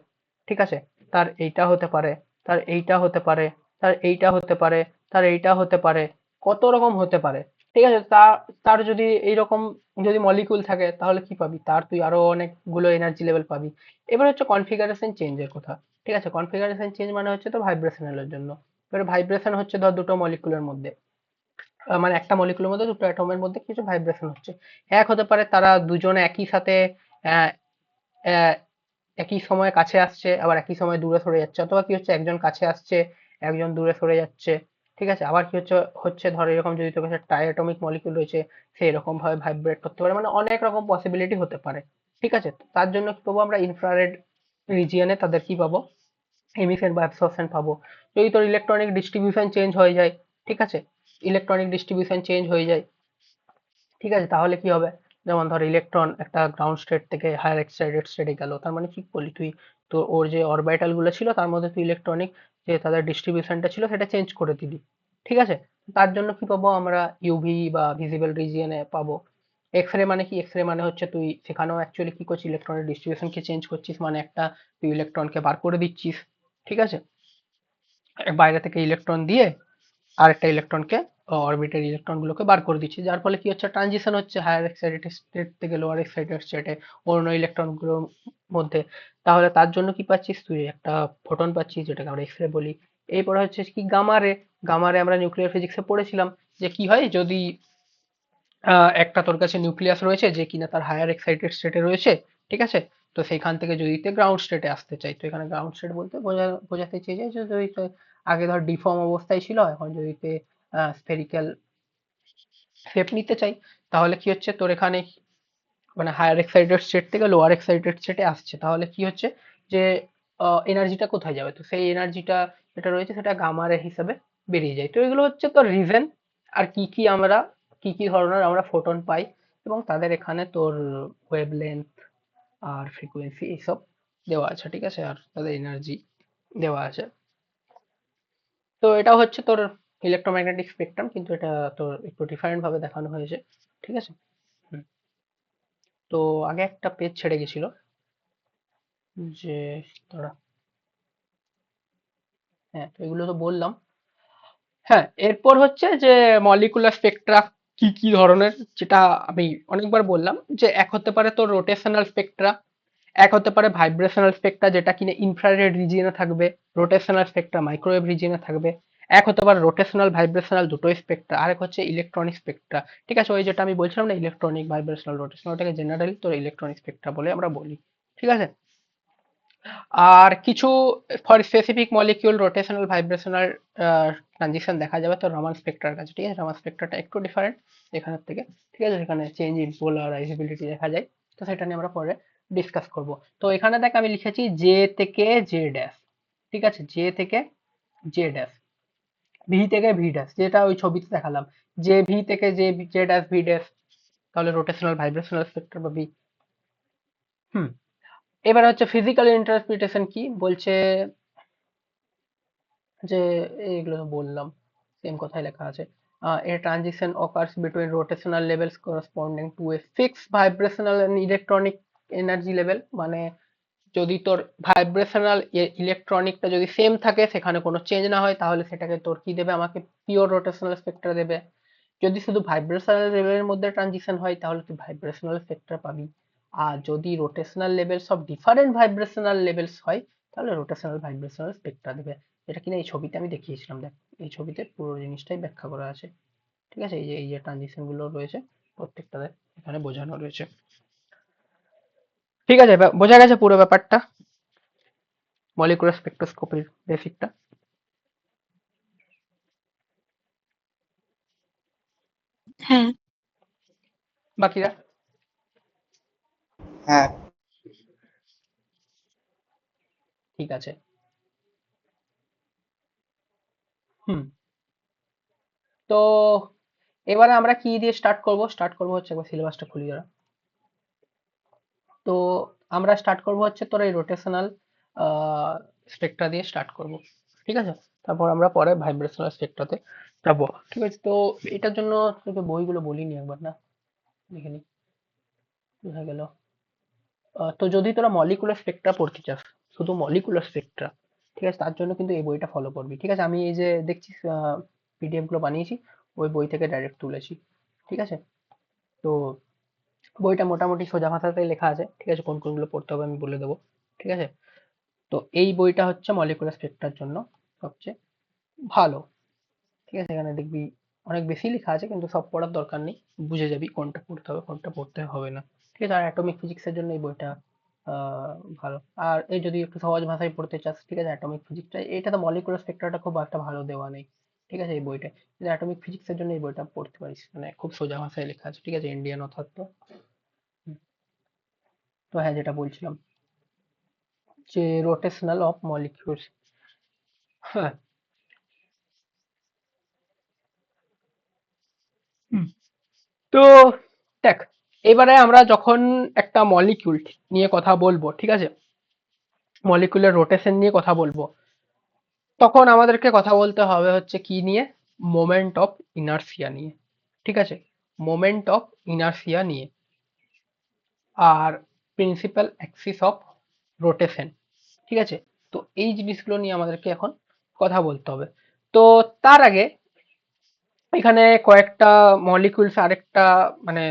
ঠিক আছে, তার এইটা হতে পারে, তার এইটা হতে পারে, তার এইটা হতে পারে, তার এইটা হতে পারে, কত রকম হতে পারে। ঠিক আছে, তার যদি এইরকম যদি মলিকিউল থাকে তাহলে কি পাবি, তার তুই আরো অনেকগুলো এনার্জি লেভেল পাবি। এবার হচ্ছে কনফিগারেশন চেঞ্জের কথা। ঠিক আছে, কনফিগারেশন চেঞ্জ মানে হচ্ছে তো ভাইব্রেশনালের জন্য। এবার ভাইব্রেশন হচ্ছে ধর দুটো মলিকুলের মধ্যে, মানে একটা মলিকুলের মধ্যে দুটো অ্যাটমের মধ্যে কিছু ভাইব্রেশন হচ্ছে। এক হতে পারে তারা দুজনে একই সাথে আহ, আহ, একই সময়ে কাছে আসছে, আবার একই সময় দূরে সরে যাচ্ছে, অথবা কি হচ্ছে একজন কাছে আসছে, একজন দূরে সরে যাচ্ছে। ঠিক আছে, আবার কি হচ্ছে হচ্ছে ধর এরকম যদি তোর কাছে ট্রাইঅ্যাটমিক মলিকিউল রয়েছে, সে এরকম ভাবে ভাইব্রেট করতে পারে, মানে অনেক রকম পসিবিলিটি হতে পারে। ঠিক আছে, তো তার জন্য কি পাবো আমরা, ইনফ্রারেড রিজিয়নে তাদের কি পাবো, এমিশন বা অ্যাবসর্পশন পাবো। যদি তোর ইলেকট্রনিক ডিস্ট্রিবিউশন চেঞ্জ হয়ে যায়, ঠিক আছে, ইলেকট্রনিক ডিস্ট্রিবিউশন চেঞ্জ হয়ে যায়, ঠিক আছে, তাহলে কি হবে, যেমন ধর ইলেকট্রন একটা গ্রাউন্ড স্টেট থেকে হায়ার এক্সাইটেড স্টেটে গেল, তার মানে কি করলি তুই, তো ওর যে অরবিটাল গুলো ছিল তার মধ্যে তুই ইলেকট্রনিক যে তাদের ডিস্ট্রিবিউশনটা ছিল সেটা চেঞ্জ করে দিলি। ঠিক আছে, তার জন্য কি পাবো আমরা, ইউভি বা ভিজিবল রিজিয়নে পাবো। এক্স রে মানে কি, এক্স রে মানে হচ্ছে তুই সেখানেও অ্যাকচুয়ালি কি করছিস, ইলেকট্রনের ডিস্ট্রিবিউশনকে চেঞ্জ করছিস, মানে একটা তুই ইলেকট্রনকে বার করে দিচ্ছিস। ঠিক আছে, বাইরে থেকে ইলেকট্রন দিয়ে আরেকটা ইলেকট্রনকে, অরবিটের ইলেকট্রন গুলোকে বার করে দিচ্ছি, যার ফলে কি হচ্ছে, ট্রানজিশন হচ্ছে হায়ার এক্সাইটেড স্টেট থেকে লোয়ার এক্সাইটেড স্টেটে অন্য ইলেকট্রন গুলোর মধ্যে। তাহলে তার জন্য কি পাচ্ছিস তুই, একটা ফোটন পাচ্ছিস যেটাকে আমরা এক্স রে বলি। এরপরে হচ্ছে কি গামা রে। গামা রে আমরা নিউক্লিয়ার ফিজিক্সে পড়েছিলাম যে কি হয় যদি একটা তোর কাছে নিউক্লিয়াস রয়েছে যে কিনা তার হায়ার এক্সাইটেড স্টেটে রয়েছে। ঠিক আছে, তো সেইখান থেকে যদি গ্রাউন্ড স্টেটে আসতে চাই, তো এখানে গ্রাউন্ড স্টেট বলতে বোঝাতে চেয়েছে যে যদি আগে ধর ডিফর্ম অবস্থায় ছিল, এখন যদি স্ফেরিক্যাল শেপ নিতে চাই, তাহলে কি হচ্ছে তোর এখানে মানে হায়ার এক্সাইটেড স্টেট থেকে লোয়ার এক্সাইটেড স্টেটে আসছে, তাহলে কি হচ্ছে যে এনার্জিটা কোথায় যাবে, তো সেই এনার্জিটা যেটা রয়েছে সেটা গামা রে হিসাবে বেরিয়ে যায়। তো এগুলো হচ্ছে তোর রিজন, আর কি কি ধরনের আমরা ফোটন পাই, এবং তাদের এখানে তোর ওয়েভলেন্থ আর ফ্রিকোয়েন্সি এইসব দেওয়া আছে। ঠিক আছে, আর তাদের এনার্জি দেওয়া আছে। তো এটা হচ্ছে তোর ইলেকট্রোম্যাগনেটিক স্পেকট্রাম, কিন্তু এটা তোর একটু ডিফারেন্ট ভাবে দেখানো হয়েছে। ঠিক আছে। হুম। তো আগে একটা পেজ ছেড়ে গেছিল যে তোরা, হ্যাঁ তো এগুলো তো বললাম। হ্যাঁ, এরপর হচ্ছে যে মলিকুলার স্পেকট্রা কি কি ধরনের, যেটা আমি অনেকবার বললাম যে এক হতে পারে তোর রোটেশনাল স্পেকট্রা, এক হতে পারে ভাইব্রেশনাল স্পেকট্রা যেটা কিনা ইনফ্রারেড রিজিয়নে থাকবে, রোটেশনাল স্পেকট্রা মাইক্রোওয়েভ রিজিয়নে থাকবে, এক হতে পারে রোটেশনাল ভাইব্রেশনাল দুটোই স্পেকট্রা, আরেক হচ্ছে ইলেকট্রনিক স্পেকট্রা। ঠিক আছে, ওই যেটা আমি বলছিলাম না, ইলেকট্রনিক ভাইব্রেশনাল রোটেশনাল, ওটাকে জেনারেলি তোর ইলেকট্রনিক স্পেকট্রা বলে আমরা বলি। ঠিক আছে, আর কিছু for specific molecule rotational vibrational transition দেখা যাবে তো রামান স্পেক্ট্রার কাছে। ঠিক আছে, রামান স্পেক্ট্রাটা একটু ডিফারেন্ট এখানের থেকে। ঠিক আছে, সেখানে চেঞ্জ ইন পোলারাইজেবিলিটি দেখা যায়, তো সেটা নিয়ে আমরা পরে ডিসকাস করব। তো এখানে দেখ আমি লিখেছি জে থেকে জে ড্যাশ। ঠিক আছে, জে থেকে জে ড্যাশ, ভি থেকে ভি ড্যাশ, যেটা ওই ছবিতে দেখালাম, জে ভি থেকে J J dash V dash, তাহলে রোটেশনাল ভাইব্রেশনাল স্পেক্ট্রা বা ভি। হুম, এবার হচ্ছে ফিজিক্যাল ইন্টারপ্রিটেশন কি বলছে, যে এইগুলো তো বললাম, সেম কথাই লেখা আছে। A transition occurs between rotational levels corresponding to a fixed vibrational and electronic energy level, মানে যদি তোর ভাইব্রেশনাল ইলেকট্রনিকটা যদি সেম থাকে, সেখানে কোনো চেঞ্জ না হয়, তাহলে সেটাকে তোর কি দেবে, আমাকে পিওর রোটেশনাল স্পেক্ট্রা দেবে। যদি শুধু ভাইব্রেশনাল লেভেলের মধ্যে ট্রানজিশন হয়, তাহলে তুই ভাইব্রেশনাল স্পেক্ট্রা পাবি। আর যদি rotational levels of different vibrational levels হয়, তাহলে রোটেশনাল ভাইব্রেশনাল স্পেক্ট্রা দেবে। এটা কিনা এই ছবিতে আমি দেখিয়েছিলাম, দেখ এই ছবিতে পুরো জিনিসটাই ব্যাখ্যা করা আছে। ঠিক আছে, এই যে ট্রানজিশন গুলো রয়েছে প্রত্যেকটা দেখ এখানে বোঝানো রয়েছে। ঠিক আছে, বোঝা গেছে পুরো ব্যাপারটা, মলিকুলার স্পেকট্রোস্কোপির বেসিকটা। হ্যাঁ। বাকিরা হ্যাঁ। ঠিক আছে। হুম, তো এবারে আমরা কি দিয়ে স্টার্ট করব হচ্ছে, একবার সিলেবাসটা খুলি যারা। তো আমরা স্টার্ট করব হচ্ছে তোর এই রোটেশনাল স্পেক্ট্রা দিয়ে স্টার্ট করব। ঠিক আছে, তারপর আমরা পরে ভাইব্রেশনাল স্পেক্ট্রাতে যাবো। ঠিক আছে, তো এটার জন্য তোকে বইগুলো বলিনি একবার, না দেখে নি, হয়ে গেল। তো যদি তোরা মলিকুলার স্পেক্ট্রা পড়তে চাস, শুধু মলিকুলার স্পেক্ট্রা, ঠিক আছে, তার জন্য কিন্তু এই বইটা ফলো করবি। ঠিক আছে, আমি এই যে দেখছিস পিডিএফ গুলো বানিয়েছি, ওই বই থেকে ডাইরেক্ট তুলেছি। ঠিক আছে, তো বইটা মোটামুটি সোজা ভাষাতেই লেখা আছে। ঠিক আছে, কোন কোনগুলো পড়তে হবে আমি বলে দেবো। ঠিক আছে, তো এই বইটা হচ্ছে মলিকুলার স্পেক্ট্রার জন্য সবচেয়ে ভালো। ঠিক আছে, এখানে দেখবি অনেক বেশি লেখা আছে, কিন্তু সব পড়ার দরকার নেই, বুঝে যাবি কোনটা পড়তে হবে কোনটা পড়তে হবে না। ঠিক আছে, আর অ্যাটমিক ফিজিক্সের জন্য এই বইটা ভালো। আর এই যদি একটু সহজ ভাষায় পড়তে চাস, ঠিক আছে, অ্যাটমিক ফিজিক্সটা, এটা তো মলিকুলার স্পেক্ট্রাটা খুব একটা ভালো দেওয়া নেই। ঠিক আছে, এই বইটা কিন্তু অ্যাটমিক ফিজিক্সের জন্য এই বইটা পড়তে পারিস, মানে খুব সোজা ভাষায় লেখা আছে। ঠিক আছে, ইন্ডিয়ান অথর তো। হুম, তো হ্যাঁ, যেটা বলছিলাম যে রোটেশনাল অফ মলিকিউলস। হ্যাঁ। হুম, তো দেখ এবারে আমরা যখন একটা মলিকিউল নিয়ে কথা বলবো, ঠিক আছে, মলিকিউলের রোটেশন নিয়ে কথা বলবো, তখন আমাদেরকে কথা বলতে হবে হচ্ছে কি নিয়ে? মোমেন্ট অফ ইনার্সিয়া নিয়ে। ঠিক আছে, মোমেন্ট অফ ইনার্সিয়া নিয়ে, আর প্রিন্সিপাল অ্যাক্সিস অফ রোটেশন। ঠিক আছে, তো এই জিনিসগুলো নিয়ে আমাদেরকে এখন কথা বলতে হবে। তো তার আগে এখানে কয়েকটা মলিকিউলস, আরেকটা মানে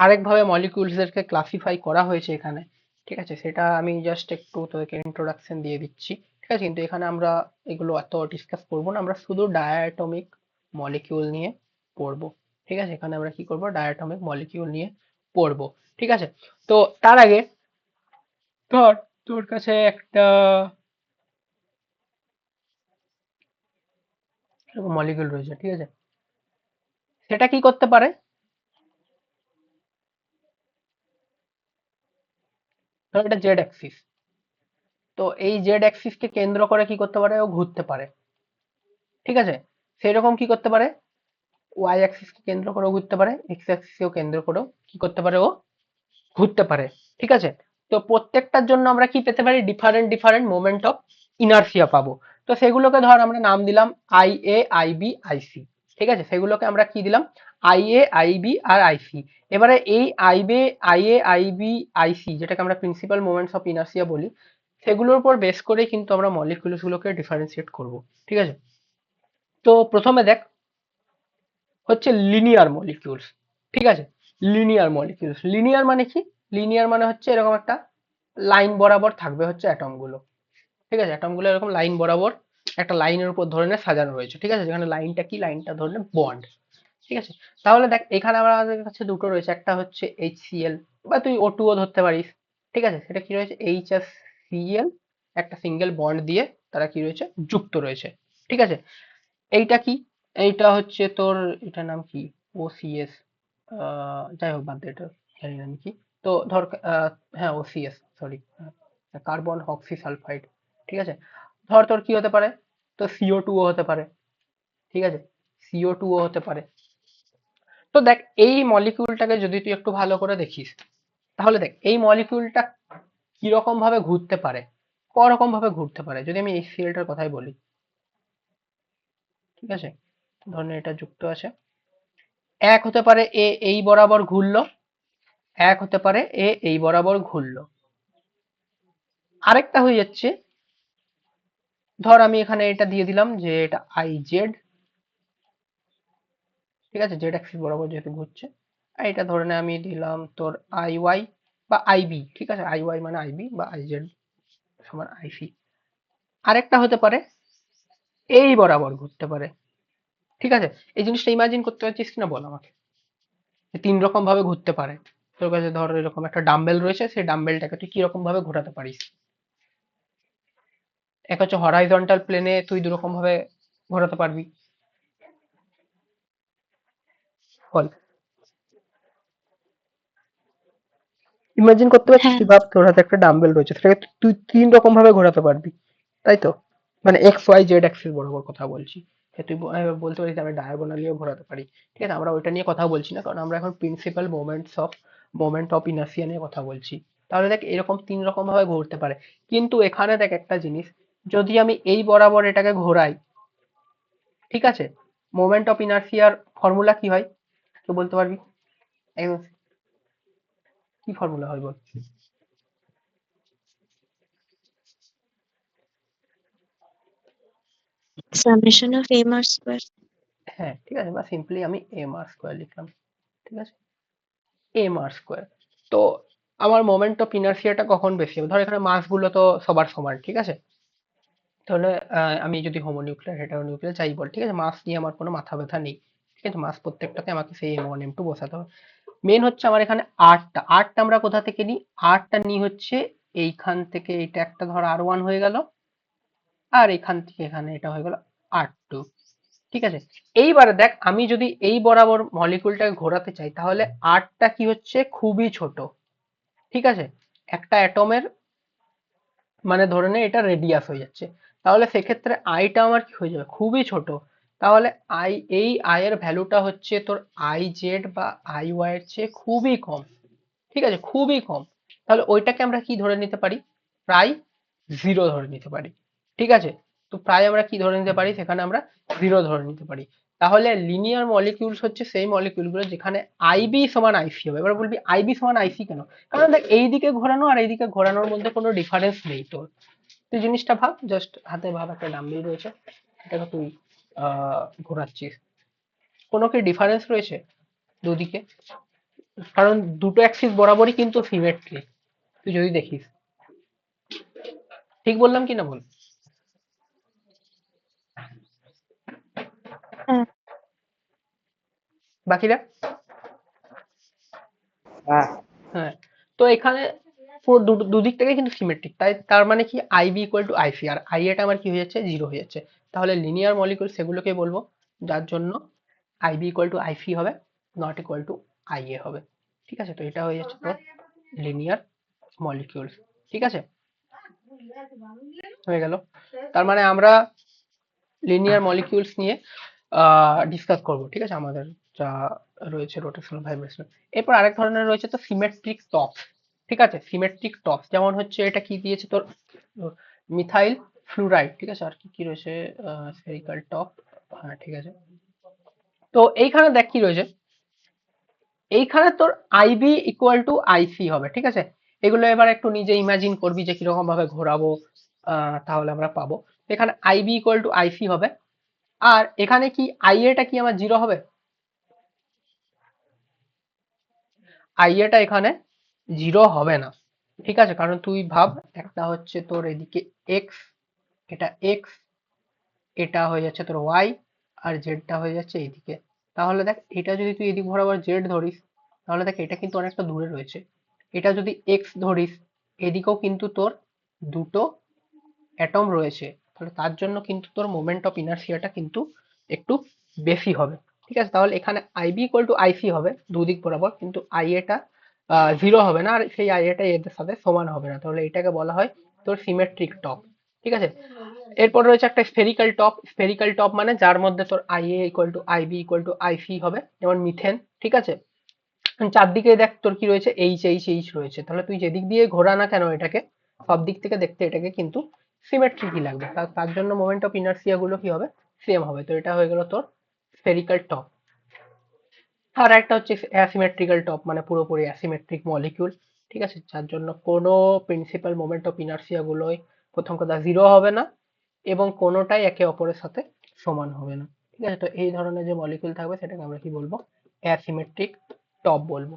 আরেকভাবে মলিকিউলসদেরকে ক্লাসিফাই করা হয়েছে এখানে। ঠিক আছে, সেটা আমি জাস্ট একটু তোদেরকে ইন্ট্রোডাকশন দিয়ে দিচ্ছি। ঠিক আছে, কিন্তু এখানে আমরা এগুলো এত ডিসকাস করবো না, আমরা শুধু ডায়াটমিক মলিকিউল নিয়ে পড়বো। ঠিক আছে, এখানে আমরা কি করবো? ডায়াটমিক মলিকিউল নিয়ে পড়বো। ঠিক আছে, তো তার আগে ধর তোর কাছে একটা মলিকিউল রয়েছে, ঠিক আছে, সেটা কি করতে পারে? ধর এটা জেড অ্যাক্সিস, তো এই জেড অ্যাক্সিসকে কেন্দ্র করে কি করতে পারে? ও ঘুরতে পারে। ঠিক আছে, সেই রকম কি করতে পারে? ওয়াই অ্যাক্সিসকে কেন্দ্র করেও ঘুরতে পারে, এক্স অ্যাক্সিসকেও কেন্দ্র করেও কি করতে পারে? ও ঘুরতে পারে। ঠিক আছে, তো প্রত্যেকটার জন্য আমরা কি পেতে পারি? Different different moment of inertia পাবো। তো সেগুলোকে ধর আমরা নাম দিলাম I A, I B, I C. ঠিক আছে, সেগুলোকে আমরা কি দিলাম? আই এ, আই বি আর আই সি। এবারে এই I A, I B, I C, যেটাকে আমরা প্রিন্সিপাল মোমেন্টস অফ ইনার্সিয়া বলি, সেগুলোর উপর বেস করেই কিন্তু আমরা মলিকিউলস গুলোকে ডিফারেন্সিয়েট করব। ঠিক আছে, তো প্রথমে দেখ হচ্ছে লিনিয়ার মলিকিউলস। ঠিক আছে, লিনিয়ার মলিকিউলস, লিনিয়ার মানে কি? লিনিয়ার মানে হচ্ছে এরকম একটা লাইন বরাবর থাকবে হচ্ছে অ্যাটম গুলো। ঠিক আছে, অ্যাটম গুলো এরকম লাইন বরাবর একটা লাইনের উপর ধরে নিয়ে সাজানো রয়েছে। ঠিক আছে, যেখানে লাইনটা কি? লাইনটা ধরে নে বন্ড। ঠিক আছে, তাহলে দেখ এখানে আমাদের কাছে দুটো রয়েছে, একটা হচ্ছে HCl, বা তুই O2 ও ধরতে পারিস। ঠিক আছে, সেটা কি রয়েছে? HCl, একটা সিঙ্গেল বন্ড দিয়ে তারা কি রয়েছে? যুক্ত রয়েছে। ঠিক আছে, এইটা কি? এইটা হচ্ছে তোর, এটার নাম কি? OCS, যাই হোক বাদ দে, এটা জানি না আমি কি। তো ধর হ্যাঁ OCS, sorry, carbon oxy sulphide. ঠিক আছে, ধর তোর কি হতে পারে? তো CO2 ও হতে পারে। ঠিক আছে, CO2 ও হতে পারে। তো দেখ এই মলিকিউলটাকে যদি তুই একটু ভালো করে দেখিস, তাহলে দেখ এই মলিকিউলটা কিরকম ভাবে ঘুরতে পারে, করকম ভাবে ঘুরতে পারে। যদি আমি HCl-টার কথাই বলি, ঠিক আছে, ধর নে এটা যুক্ত আছে। এক হতে পারে এ এই বরাবর ঘুরলো, এক হতে পারে এ এই বরাবর ঘুরলো। আরেকটা হয়ে যাচ্ছে, ধর আমি এখানে এটা দিয়ে দিলাম যে এটা IZ। ঠিক আছে, জেড অ্যাক্সিস বরাবর যেহেতু ঘুরছে। আর এটা ধরে নে আমি দিলাম তোর IY বা IB। ঠিক আছে, IY মানে IB বা IZ সমান IC। আরেকটা হতে পারে এই বরাবর ঘুরতে পারে। ঠিক আছে, এই জিনিসটা ইমাজিন করতে পারছিস কিনা বল আমাকে, যে তিন রকম ভাবে ঘুরতে পারে। তোর কাছে ধর এরকম একটা ডাম্বেল রয়েছে, সেই ডাম্বেলটাকে তুই কিরকম ভাবে ঘোরাতে পারিস? এক হচ্ছে হরাইজন্টাল প্লেনে তুই দুরকম ভাবে ঘোরাতে পারবি। বল, ইমাজিন করতে পারছিস? হ্যাঁ, তুই ভাব তোর হাতে একটা ডাম্বেল রয়েছে, সেটাকে তুই তিন রকম ভাবে ঘোরাতে পারবি, তাই তো? মানে XYZ অ্যাক্সিস বরাবর কথা বলছি। তুই বলতে পারিস আমি ডায়াগোনালিও ঘোরাতে পারি। ঠিক আছে, আমরা ওইটা নিয়ে কথা বলছি না, কারণ আমরা এখন প্রিন্সিপাল মোমেন্ট অফ ইনার্সিয়া নিয়ে কথা বলছি। তাহলে দেখ এরকম তিন রকম ভাবে ঘুরতে পারে। কিন্তু এখানে দেখ একটা জিনিস, যদি আমি এই বরাবর এটাকে ঘোরাই, ঠিক আছে, মোমেন্ট অফ ইনার্সিয়ার ফর্মুলা কি হয়? তুই বলতে পারবি? একদম, কি ফর্মুলা হয় বল? summation of m r square. হ্যাঁ, ঠিক আছে, বা সিম্পলি আমি mr² লিখলাম। ঠিক আছে, mr²। তো আমার মোমেন্ট অফ ইনার্সিয়াটা কখন বেশি হবে? ধর এখানে মাস গুলো তো সবার সমান, ঠিক আছে, তাহলে আমি যদি হোমোনিউক্লিয়ার হেটারোনিউক্লিয়ার যাই বল, ঠিক আছে, মাস নিয়ে আমার কোনো মাথা ব্যথা নেই। ঠিক আছে, মাস প্রত্যেকটাতে আমাকে সেই M1 M2 বসাতে হবে। মেন হচ্ছে আমার এখানে আর্টটা, আর্টটা আমরা কোথা থেকে নিই? আর্টটা নিই হচ্ছে এইখান থেকে, এটা একটা ধর R1 হয়ে গেল, আর এখান থেকে এখানে এটা হয়ে গেল R2। ঠিক আছে, এইবারে দেখ আমি যদি এই বরাবর মলিকুলটাকে ঘোরাতে চাই, তাহলে আর্টটা কি হচ্ছে? খুবই ছোট। ঠিক আছে, একটা অ্যাটমের মানে ধরে নে এটা রেডিয়াস হয়ে যাচ্ছে, তাহলে সেক্ষেত্রে আইটা আমার কি হয়ে যাবে? খুবই ছোট। তাহলে আই, এই আই এর ভ্যালুটা হচ্ছে তোর আই জেড বা আই ওয়াই এর চেয়ে খুবই কম, ঠিক আছে, খুবই কম। তাহলে ওইটাকে আমরা কি ধরে নিতে পারি? প্রায় জিরো ধরে নিতে পারি, ঠিক আছে। তো প্রায় আমরা কি ধরে নিতে পারি? সেখানে আমরা জিরো ধরে নিতে পারি। তাহলে লিনিয়ার মলিকিউলস হচ্ছে সেই মলিকিউলগুলো যেখানে আইবি সমান আইসি হবে। এবার বলবি আইবি সমান আইসি কেন? কারণ দেখ, এইদিকে ঘোরানো আর এইদিকে ঘোরানোর মধ্যে কোনো ডিফারেন্স নেই তোর। তুই জিনিসটা ভাব, জাস্ট হাতে ভাব, একটা ডাম্বেল রয়েছে, এটাকে তুই ঘোরাচ্ছিস, কোনো কি ডিফারেন্স রয়েছে দুদিকে? কারণ দুটো অ্যাক্সিস বরাবরই কিন্তু সিমেট্রি, তুই যদি দেখিস। ঠিক বললাম কি না বল? হ্যাঁ, বাকিরা? হ্যাঁ হ্যাঁ। তো এখানে পুরো দুদিক থেকে কিন্তু সিমেট্রিক, তাই তার মানে কি আইবি ইকুয়াল টু আইসি, আর আই এটা আমার কি হয়ে যাচ্ছে? জিরো হয়ে যাচ্ছে। তাহলে লিনিয়ার মলিকিউল সেগুলোকে বলবো যার জন্য আইবি ইকুয়াল টু আইসি হবে, নট ইকুয়াল টু আইএ হবে। ঠিক আছে, তো এটা হয়ে যাচ্ছে তোর লিনিয়ার মলিকিউলস। ঠিক আছে, হয়ে গেল। তার মানে আমরা লিনিয়ার মলিকিউলস নিয়ে ডিসকাস করব, ঠিক আছে, আমাদের যা রয়েছে রোটেশনাল ভাইব্রেশন। এরপর আরেক ধরনের রয়েছে তো সিমেট্রিক টপস। ঠিক আছে, সিমেট্রিক টপস যেমন হচ্ছে এটা কি দিয়েছে তোর? Methyl fluoride. ঠিক আছে, আর কি কি রয়েছে? Spherical top. হ্যাঁ, ঠিক আছে। তো এইখানে দেখ কি রয়েছে, এইখানে তোর আইবি ইকুয়াল টু আইসি হবে। ঠিক আছে, এগুলো এবার একটু নিজে ইমাজিন করবি যে কিরকম ভাবে ঘোরাবো, তাহলে আমরা পাবো। এখানে আইবি ইকুয়াল টু আইসি হবে, আর এখানে কি আইএটা কি আমার জিরো হবে? আইএটা এখানে জিরো হবে না। ঠিক আছে, কারণ তুই ভাব, একটা হচ্ছে তোর এদিকে এক্স, এটা এক্স, এটা হয়ে যাচ্ছে তোর ওয়াই, আর জেডটা হয়ে যাচ্ছে এইদিকে। তাহলে দেখ, এটা যদি তুই এদিক বরাবর জেড ধরিস, তাহলে দেখ এটা কিন্তু অনেকটা দূরে রয়েছে। এটা যদি এক্স ধরিস, এদিকেও কিন্তু তোর দুটো অ্যাটম রয়েছে, তাহলে তার জন্য কিন্তু তোর মোমেন্ট অফ ইনার্সিয়াটা কিন্তু একটু বেশি হবে। ঠিক আছে, তাহলে এখানে আইবি ইকুয়াল টু আইসি হবে দুদিক বরাবর, কিন্তু আইএটা জিরো হবে না, আর সেই আইএটা এদের সাথে সমান হবে না। তাহলে এটাকে বলা হয় তোর সিমেট্রিক টপ। ঠিক আছে, এরপর রয়েছে একটা স্ফেরিক্যাল টপ। স্ফেরিক্যাল টপ মানে যার মধ্যে তোর IA equal to IB equal to IC হবে, যেমন মিথেন। ঠিক আছে, চারদিকে দেখ তোর কি রয়েছে? এইচ এইচ এইচ রয়েছে। তাহলে তুই যেদিক দিয়ে ঘোরা না কেন এটাকে, সব দিক থেকে দেখতে এটাকে কিন্তু সিমেট্রিকই লাগবে। তার জন্য মোমেন্ট অফ ইনার্সিয়া গুলো কি হবে? সেম হবে। তো এটা হয়ে গেল তোর স্ফেরিক্যাল টপ। আর একটা হচ্ছে অ্যাসিমেট্রিক্যাল টপ, মানে পুরোপুরি অ্যাসিমেট্রিক মলিকিউল। ঠিক আছে, যার জন্য কোনো প্রিন্সিপাল মোমেন্ট অফ ইনার্সিয়া গুলোই, প্রথম কথা, জিরো হবে না, এবং কোনোটাই একে অপরের সাথে সমান হবে না। ঠিক আছে, তো এই ধরনের যে মলিকিউল থাকবে সেটাকে আমরা কি বলবো? অ্যাসিমেট্রিক টপ বলবো।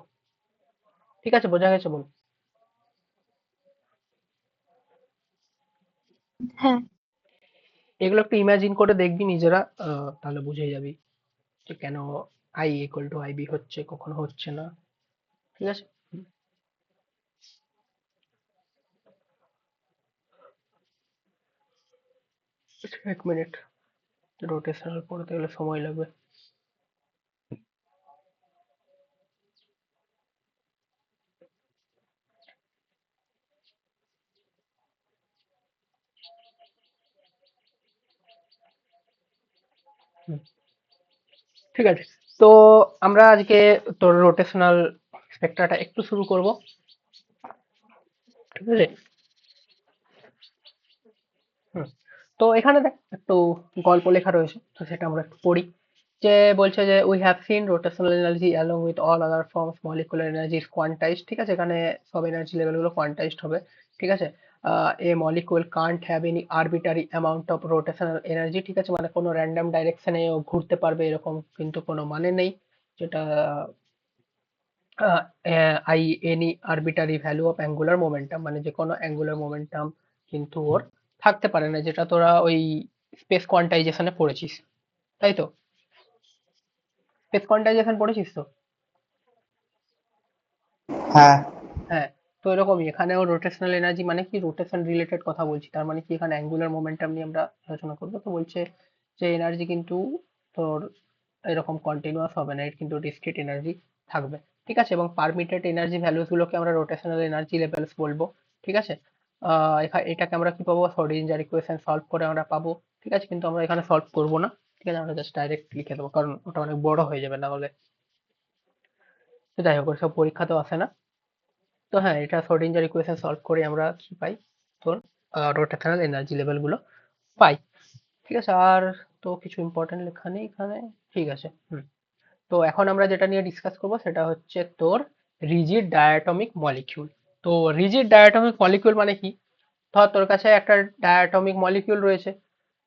ঠিক আছে, বোঝা গেছে বল? হ্যাঁ, এগুলো একটু ইমাজিন করে দেখবি নিজেরা, তাহলে বুঝে যাবি যে কেন আই ইকুয়াল টু আইবি হচ্ছে, কখনো হচ্ছে না। ঠিক আছে, এক মিনিট, রোটেশনাল পড়তে গেলে সময় লাগবে। হুম, ঠিক আছে। তো আমরা আজকে তোর রোটেশনাল স্পেক্ট্রাটা একটু শুরু করব। ঠিক আছে, হুম। তো এখানে দেখ একটু গল্প লেখা রয়েছে, তো সেটা আমরা একটু পড়ি। যে বলছে যে we have seen rotational energy along with all other forms molecular energy is quantized. ঠিক আছে, এখানে সব এনার্জি লেভেলগুলো কোয়ান্টাইজড হবে। ঠিক আছে, a molecule can't have any arbitrary amount of rotational energy. ঠিক আছে, মানে কোনো র্যান্ডম ডাইরেকশনে ঘুরতে পারবে এরকম কিন্তু কোনো মানে নেই, যেটা I any arbitrary value of angular momentum, মানে যে কোনো অ্যাঙ্গুলার মোমেন্টাম কিন্তু ওর থাকতে পারে না, যেটা তোরা ওই স্পেস কোয়ান্টাইজেশনে পড়েছিস, তাই তো? স্পেস কোয়ান্টাইজেশন পড়েছিস তো? হ্যাঁ হ্যাঁ। তো এরকমই এখানেও রোটেশনাল এনার্জি মানে কি, রোটেশন রিলেটেড কথা বলছি, তার মানে কি এখানে অ্যাঙ্গুলার মোমেন্টাম নিয়ে আমরা আলোচনা করবো। তো বলছে যে এনার্জি কিন্তু তোর এরকম কন্টিনিউয়াস হবে না, এর কিন্তু ডিসক্রিট এনার্জি থাকবে। ঠিক আছে, এবং পারমিটেড এনার্জি ভ্যালুস গুলোকে আমরা রোটেশনাল এনার্জি লেভেলস বলবো। ঠিক আছে, এটাকে আমরা কি পাবো? শ্রোডিঞ্জার ইকুয়েশন সলভ করে আমরা পাবো। ঠিক আছে, কিন্তু আমরা এখানে সলভ করবো না। ঠিক আছে, আমরা জাস্ট ডাইরেক্ট লিখে দেবো, কারণ ওটা অনেক বড় হয়ে যাবে না হলে। তো যাই হোক, সব পরীক্ষাতেও আসে না। তো হ্যাঁ, এটা শ্রোডিঞ্জার ইকুয়েশন সলভ করে আমরা কি পাই, তোর রোটেশনাল এনার্জি লেভেল গুলো পাই। ঠিক আছে, আর তো কিছু ইম্পর্টেন্ট লেখা নেই এখানে। ঠিক আছে, তো এখন আমরা যেটা নিয়ে ডিসকাস করব সেটা হচ্ছে তোর রিজিড ডায়াটমিক মলিকিউল। তো রিজিড ডায়াটমিক মলিকিউল মানে কি? ধর তোর কাছে একটা ডায়াটমিক মলিকিউল রয়েছে,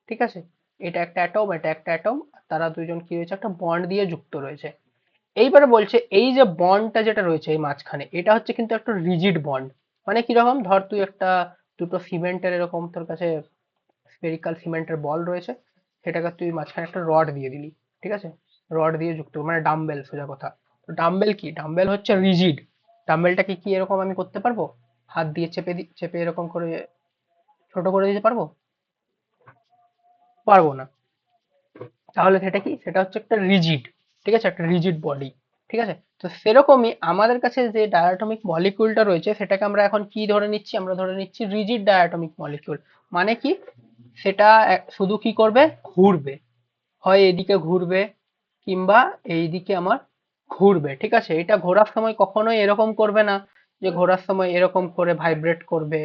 ঠিক আছে, এটা একটা অ্যাটম, এটা একটা অ্যাটম, তারা দুইজন কি হয়েছে, একটা বন্ড দিয়ে যুক্ত রয়েছে। এইবারে বলছে এই যে বন্ডটা যেটা রয়েছে এই মাঝখানে, এটা হচ্ছে কিন্তু একটা রিজিড বন্ড। মানে কিরকম, ধর তুই একটা দুটো সিমেন্টের এরকম তোর কাছে স্ফেরিক্যাল সিমেন্টের বল রয়েছে, সেটাকে তুই মাঝখানে একটা রড দিয়ে দিলি, ঠিক আছে, রড দিয়ে যুক্ত, মানে ডাম্বেল সোজা কথা। তো ডাম্বেল কি, ডাম্বেল হচ্ছে রিজিড। ডাম্বেলটাকে কি এরকম আমি করতে পারবো, হাত দিয়ে চেপে এরকম করে ছোট করে দিতে পারবো? পারবো না। তাহলে সেটা কি, সেটা হচ্ছে একটা রিজিড, ঠিক আছে, একটা রিজিড বডি। ঠিক আছে, তো সেরকমই আমাদের কাছে যে ডায়াটমিক মলিকিউলটা রয়েছে সেটাকে আমরা এখন কি ধরে নিচ্ছি, আমরা ধরে নিচ্ছি রিজিড ডায়াটমিক মলিকিউল। মানে কি, সেটা শুধু কি করবে, ঘুরবে, হয় এদিকে ঘুরবে কিংবা এইদিকে আমার ঘুরবে। ঠিক আছে, এটা ঘোরার সময় কখনোই এরকম করবে না যে ঘোরার সময় এরকম করে ভাইব্রেট করবে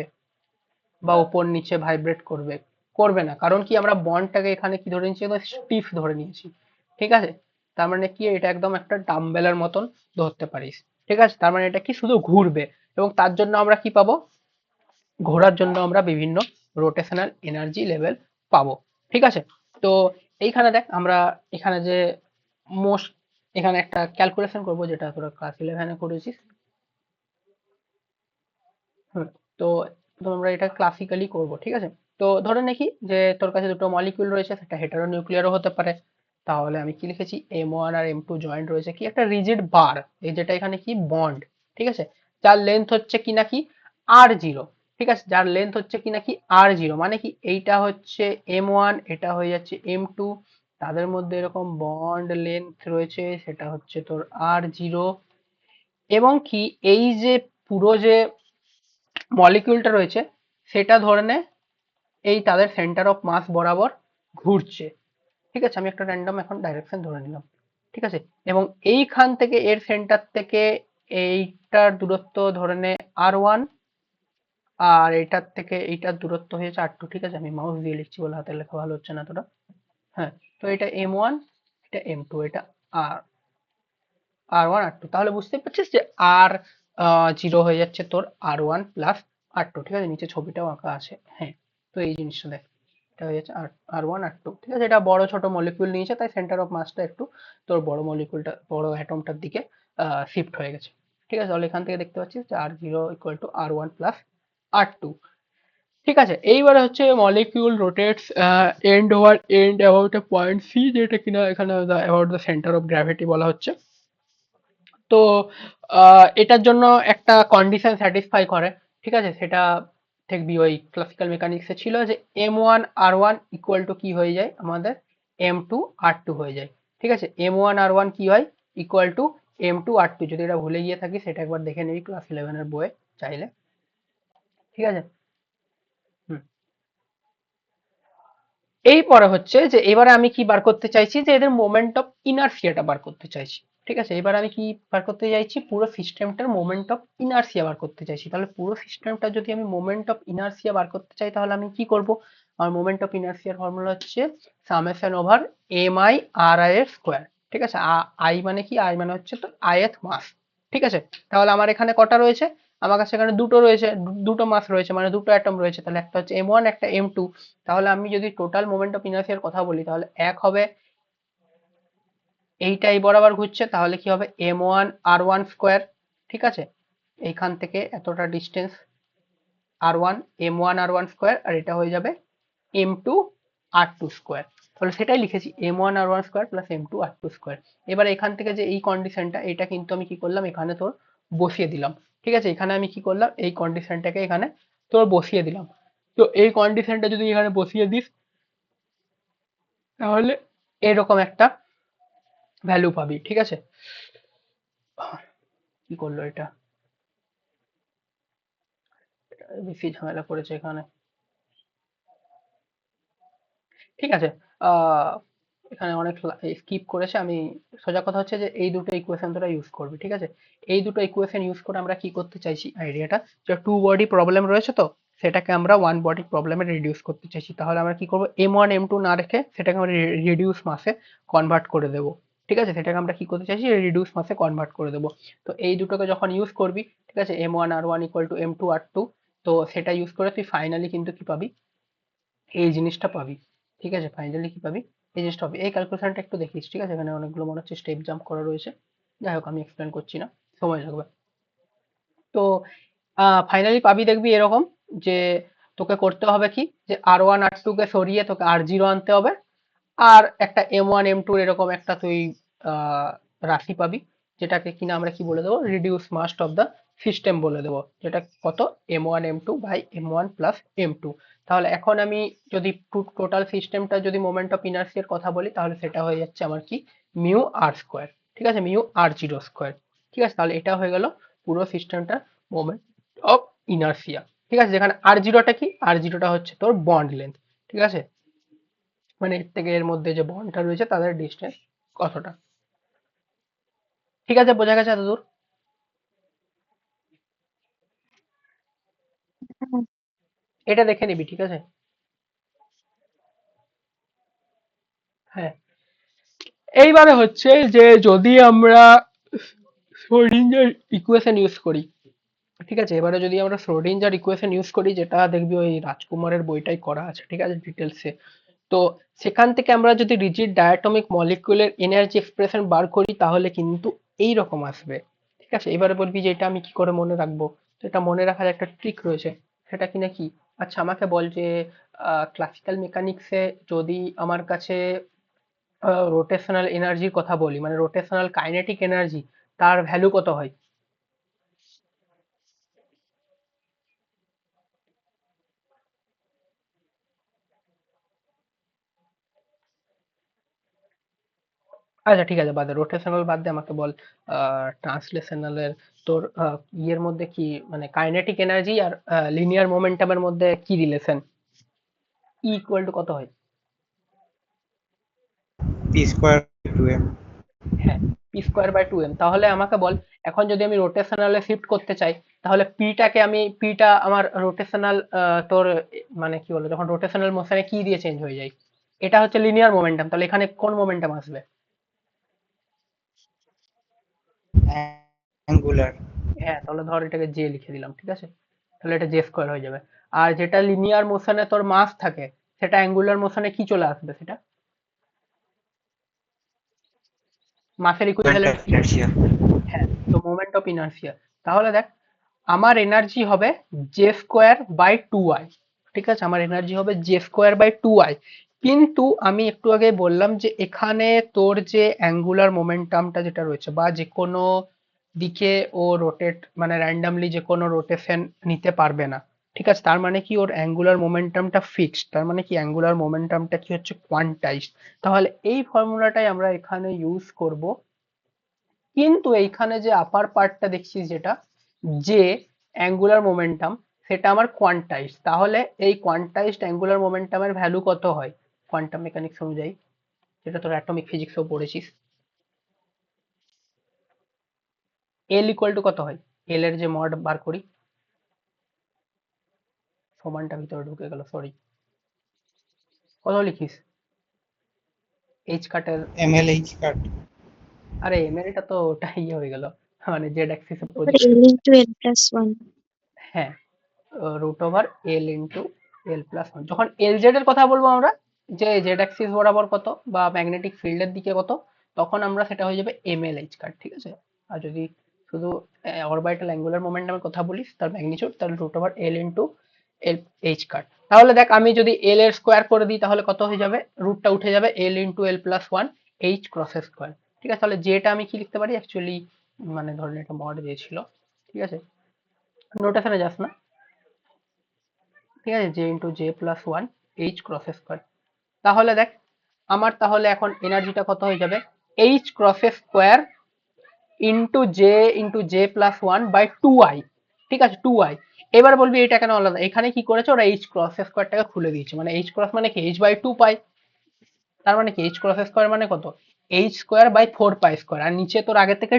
বা উপর নিচে ভাইব্রেট করবে, করবে না। কারণ কি, আমরা বন্ডটাকে এখানে কি ধরে নিচ্ছি, স্টিফ ধরে নিয়েছি। ঠিক আছে, তার মানে কি, এটা একদম একটা ডাম্বেলের মতন ধরতে পারিস। ঠিক আছে, তার মানে এটা কি শুধু ঘুরবে, এবং তার জন্য আমরা কি পাবো, ঘোরার জন্য আমরা বিভিন্ন রোটেশনাল এনার্জি লেভেল পাবো। ঠিক আছে, তো এইখানে দেখ, আমরা এখানে যে মোস্ট, এখানে একটা ক্যালকুলেশন করবো যেটা তোরা ক্লাস 11-এ করেছিস। হুম, তো তো আমরা এটা ক্লাসিক্যালি করব। ঠিক আছে, তো ধরে নাকি যে তোর কাছে দুটো মলিকিউল রয়েছে, সেটা হেটারো নিউক্লিয়ারও হতে পারে। তাহলে আমি কি লিখেছি, M1 আর M2 জয়েন্ট রয়েছে কি একটা রিজিড বার, এই যেটা এখানে কি বন্ড। ঠিক আছে, যার লেন্থ হচ্ছে কি নাকি R0। ঠিক আছে, যার লেন্থ হচ্ছে কি নাকি R0, মানে কি এইটা হচ্ছে M1, এটা হয়ে যাচ্ছে M2, তাদের মধ্যে এরকম বন্ড লেন্থ রয়েছে, সেটা হচ্ছে তোর R0। এবং কি এই যে পুরো যে মলিকিউলটা রয়েছে সেটা ধরে নে এই তাদের সেন্টার অফ মাস বরাবর ঘুরছে। ঠিক আছে, আমি একটা র্যান্ডম এখন ডাইরেকশন ধরে নিলাম। ঠিক আছে, এবং এইখান থেকে এর সেন্টার থেকে এইটার দূরত্ব ধরে নে R1, আর এইটার থেকে এইটার দূরত্ব হয়েছে R2। ঠিক আছে, আমি মাউস দিয়ে লিখছি বলে হাতের লেখা ভালো হচ্ছে না তোরা। হ্যাঁ, তো এটা M1, এটা M2, এটা আর R1 R2, তাহলে বুঝতে পারছিস যে R0 হয়ে যাচ্ছে তোর R1 প্লাস R2। ঠিক আছে, নিচে ছবিটাও আঁকা আছে। হ্যাঁ, তো এই জিনিসটা দেখ, এটা হয়ে যাচ্ছে R1 R2। ঠিক আছে, এটা বড় ছোট মলিকিউল নিয়েছে, তাই সেন্টার অফ মাসটা একটু তোর বড় মলিকিউলটা, বড় অ্যাটমটার দিকে শিফট হয়ে গেছে। ঠিক আছে, তাহলে এখান থেকে দেখতে পাচ্ছিস যে R0 equal to R1 plus R2। ঠিক আছে, এইবারে হচ্ছে molecule rotates and over and about a point C, যেটা কিনা এখানে about the centre of gravity বলা হচ্ছে। তো এটার জন্য একটা কন্ডিশন স্যাটিসফাই করে। ঠিক আছে, সেটা দেখবি ওই ক্লাসিক্যাল মেকানিক্সে ছিল যে M1 R1 ইকুয়াল টু কি হয়ে যায় আমাদের, M2 R2 হয়ে যায়। ঠিক আছে, M1 R1 কি হয়, ইকুয়াল টু M2 R2। যদি এটা ভুলে গিয়ে থাকি সেটা একবার দেখে নিবি ক্লাস 11-এর বইয়ে চাইলে। ঠিক আছে, হুম, এই পরে হচ্ছে যে এবারে আমি কি বার করতে চাইছি, যে এদের মোমেন্ট অফ ইনার্সিয়াটা বার করতে চাইছি। ঠিক আছে, এবার আমি কি বার করতে চাইছি, পুরো সিস্টেমটার মোমেন্ট অফ ইনার্সিয়া বার করতে চাইছি। তাহলে পুরো সিস্টেমটা যদি আমি মোমেন্ট অফ ইনার্সিয়া বার করতে চাই, তাহলে আমি কি করব, আমার মোমেন্ট অফ ইনার্সিয়ার ফর্মুলা হচ্ছে সামেশন ওভার MI/RI এর স্কোয়ার। ঠিক আছে, আই মানে কি, আই মানে হচ্ছে তো আইএথ মাস। ঠিক আছে, তাহলে আমার এখানে কটা রয়েছে, আমার কাছে এখানে দুটো রয়েছে, দুটো মাস রয়েছে, মানে দুটো অ্যাটম রয়েছে, তাহলে একটা হচ্ছে M1, একটা M2। তাহলে আমি যদি টোটাল মোমেন্ট অফ ইনার্সিয়ার কথা বলি, তাহলে এক হবে এইটা এই বরাবর ঘুরছে, তাহলে কি হবে M1 R1 স্কোয়ার। ঠিক আছে, এইখান থেকে এতটা distance R1, M1 R1 square, আর এটা হয়ে যাবে M2 R2 স্কোয়ার। তাহলে সেটাই লিখেছি, M1 R1 square plus M2 R2 square. এবার এখান থেকে যে এই কন্ডিশনটা, এটা কিন্তু আমি কি করলাম, এখানে তোর বসিয়ে দিলাম। ঠিক আছে, এখানে আমি কি করলাম, এই কন্ডিশনটাকে এখানে তোর বসিয়ে দিলাম। তো এই কন্ডিশনটা যদি এখানে বসিয়ে দিস, তাহলে এরকম একটা ভ্যালু পাবি। ঠিক আছে, কি করলো এটা, বেশি ঝামেলা করেছে এখানে। ঠিক আছে, আহ এখানে অনেক স্কিপ করেছে, আমি সোজা কথা হচ্ছে যে এই দুটো ইকুয়েশন তোরা ইউজ করবি, ঠিক আছে? এই দুটো ইকুয়েশন ইউজ করে আমরা কি করতে চাইছি, আইডিয়াটা যে টু বডি প্রবলেম রয়েছে তো সেটাকে আমরা ওয়ান বডি প্রবলেমে রিডিউস করতে চাইছি। তাহলে আমরা কি করবো, M1 M2 না রেখে সেটাকে আমরা রিডিউস মাসে কনভার্ট করে দেবো, ঠিক আছে? সেটাকে আমরা কি করতে চাইছি, রিডিউস মাসে কনভার্ট করে দেবো। তো এই দুটোকে যখন ইউজ করবি, ঠিক আছে, M1 R1 equal to M2 R2, তো সেটা ইউজ করে তুই ফাইনালি কিন্তু কি পাবি, এই জিনিসটা পাবি, ঠিক আছে? ফাইনালি কি পাবি, এই জিনিসটা পাবি। এই ক্যালকুলেশনটা একটু দেখিস, ঠিক আছে? এখানে অনেকগুলো মনে হচ্ছে স্টেপ জাম্প করা রয়েছে, যাই হোক আমি এক্সপ্লেন করছি না, সময় লাগবে। তো ফাইনালি পাবি দেখবি এরকম যে তোকে করতে হবে কি, যে R1 R2 কে সরিয়ে তোকে R0 আনতে হবে, আর একটা M1 M2 এরকম একটা তুই আহ, রাশি পাবি, যেটাকে কিনা আমরা কি বলে দেবো, reduce mass of the system বলে দেবো, যেটা কত, M1 M2 by M1 plus M2। তাহলে এখন আমি যদি টোটাল সিস্টেমটা যদি মোমেন্ট অফ ইনার্সিয়ার কথা বলি, তাহলে সেটা হয়ে যাচ্ছে আমার কি, মিউ আর স্কোয়ার, ঠিক আছে, মিউ R0 স্কোয়ার, ঠিক আছে? তাহলে এটা হয়ে গেল পুরো সিস্টেমটার মোমেন্ট অফ ইনার্সিয়া, ঠিক আছে? যেখানে R0টা কি, R0টা হচ্ছে তোর বন্ড লেন্থ, ঠিক আছে? মানে এর থেকে এর মধ্যে যে বন্ডটা রয়েছে তাদের ডিস্টেন্স কতটা, ঠিক আছে? বোঝা গেছে এতদূর? হ্যাঁ, এটা দেখে নিবি, ঠিক আছে? হ্যাঁ, এইবারে হচ্ছে যে যদি আমরা শ্রোডিঞ্জার ইকুয়েশন ইউজ করি, ঠিক আছে, এবারে যদি আমরা শ্রোডিঞ্জার ইকুয়েশন ইউজ করি, যেটা দেখবি ওই রাজকুমারের বইটাই করা আছে, ঠিক আছে, ডিটেলসে। তো সেখান থেকে আমরা যদি রিজিড ডায়াটমিক মলিকিউলের এনার্জি এক্সপ্রেশন বার করি, তাহলে কিন্তু এই রকম আসবে, ঠিক আছে? এবারে বলবি যে এটা আমি কি করে মনে রাখবো, তো এটা মনে রাখার একটা ট্রিক রয়েছে, সেটা কি নাকি, আচ্ছা আমাকে বল যে ক্লাসিক্যাল মেকানিক্সে যদি আমার কাছে রোটেশনাল এনার্জির কথা বলি, মানে রোটেশনাল কাইনেটিক এনার্জি, তার ভ্যালু কত হয়? আচ্ছা ঠিক আছে, বাদ দে রোটেশনাল, বাদ দে, আমাকে বল ট্রান্সলেশনালের তোর ইয়ের মধ্যে কি, মানে কাইনেটিক এনার্জি আর লিনিয়ার মোমেন্টামের মধ্যে কি রিলেশন, ইকুয়াল টু কত হয়? p² 2m। হ্যাঁ, p² বাই 2m। তাহলে আমাকে বল, এখন যদি আমি রোটেশনালে শিফট করতে চাই, তাহলে পিটাকে আমি, পিটা আমার রোটেশনাল তোর মানে কি বলে, যখন রোটেশনাল মোশনে কি দিয়ে চেঞ্জ হয়ে যায়, এটা হচ্ছে লিনিয়ার মোমেন্টাম, তাহলে এখানে কোন মোমেন্টাম আসবে? অ্যাঙ্গুলার। হ্যাঁ, তাহলে ধর এটাকে জে লিখে দিলাম, ঠিক আছে? তাহলে এটা জে² হয়ে যাবে। আর যেটা লিনিয়ার মোশনে তোর মাস থাকে, সেটা অ্যাঙ্গুলার মোশনে কি চলে আসবে সেটা, মাসের মোমেন্ট ইকুইভ্যালেন্ট অফ কি? ইনার্শিয়া। হ্যাঁ, তো মোমেন্ট অফ ইনার্সিয়া। তাহলে দেখ, আমার এনার্জি হবে J² বাই 2i, ঠিক আছে? আমার এনার্জি হবে J² বাই 2i, কিন্তু আমি একটু আগে বললাম যে এখানে তোর যে অ্যাঙ্গুলার মোমেন্টামটা যেটা রয়েছে, বা যে কোনো দিকে ও রোটেট, মানে র্যান্ডামলি যে কোনো রোটেশন নিতে পারবে না, ঠিক আছে? তার মানে কি, ওর অ্যাঙ্গুলার মোমেন্টামটা ফিক্সড, তার মানে কি অ্যাঙ্গুলার মোমেন্টামটা কি হচ্ছে, কোয়ান্টাইজড। তাহলে এই ফর্মুলাটাই আমরা এখানে ইউজ করব, কিন্তু এইখানে যে আপার পার্টটা দেখছিস যেটা, যে অ্যাঙ্গুলার মোমেন্টাম, সেটা আমার কোয়ান্টাইজড। তাহলে এই কোয়ান্টাইজড অ্যাঙ্গুলার মোমেন্টামের ভ্যালু কত হয় কোয়ান্টাম মেকানিক্স অনুযায়ী, যেটা তোর অ্যাটমিক ফিজিক্সেও পড়েছিস, এল ইকুয়াল টু কত হয়, এল এর যে মড বার করি, সমানটা ভিতরে ঢুকে গেল, সরি, কত লিখিস এইচ কাটের, ml/h²। আরে এম এর এটা তো ওটা ইয়ে হয়ে গেল, মানে জেড অ্যাক্সিসে L into L+1। হ্যাঁ, √L into L+1। যখন LZ এর কথা বলবো আমরা, যে জেড অ্যাক্সিস বরাবর কত বা ম্যাগনেটিক ফিল্ডের দিকে কত, তখন আমরা সেটা হয়ে যাবে ml/h², ঠিক আছে? আর যদি শুধু অরবিটাল অ্যাঙ্গুলার মোমেন্টামের কথা বলিস, তার ম্যাগনিটিউড, তাহলে √L into L/h²। তাহলে দেখ, আমি যদি এল এর স্কোয়ার করে দিই, তাহলে কত হয়ে যাবে, রুটটা উঠে যাবে, L into L+1 H cross square, ঠিক আছে? তাহলে যেটা আমি কি লিখতে পারি অ্যাকচুয়ালি, মানে ধরেন একটা মড দিয়েছিল, ঠিক আছে, নোটেশনে যাস না, ঠিক আছে, J into J+1 H cross square. তাহলে দেখ, আমার তাহলে এখন এনার্জিটা কত হয়ে যাবে, H cross square into J+1/2i, ঠিক আছে, 2i। এবার বলবি এটা কেন আলাদা, এখানে কি করেছে ওরা, এইচ ক্রস স্কোয়ারটাকে খুলে দিয়েছে, মানে এইচ ক্রস মানে কি, এইচ বাই 2 পাই, তার মানে কি এইচ ক্রস স্কোয়ার মানে কত, h square by 4 pi square, আর নিচে তোর আগে থেকে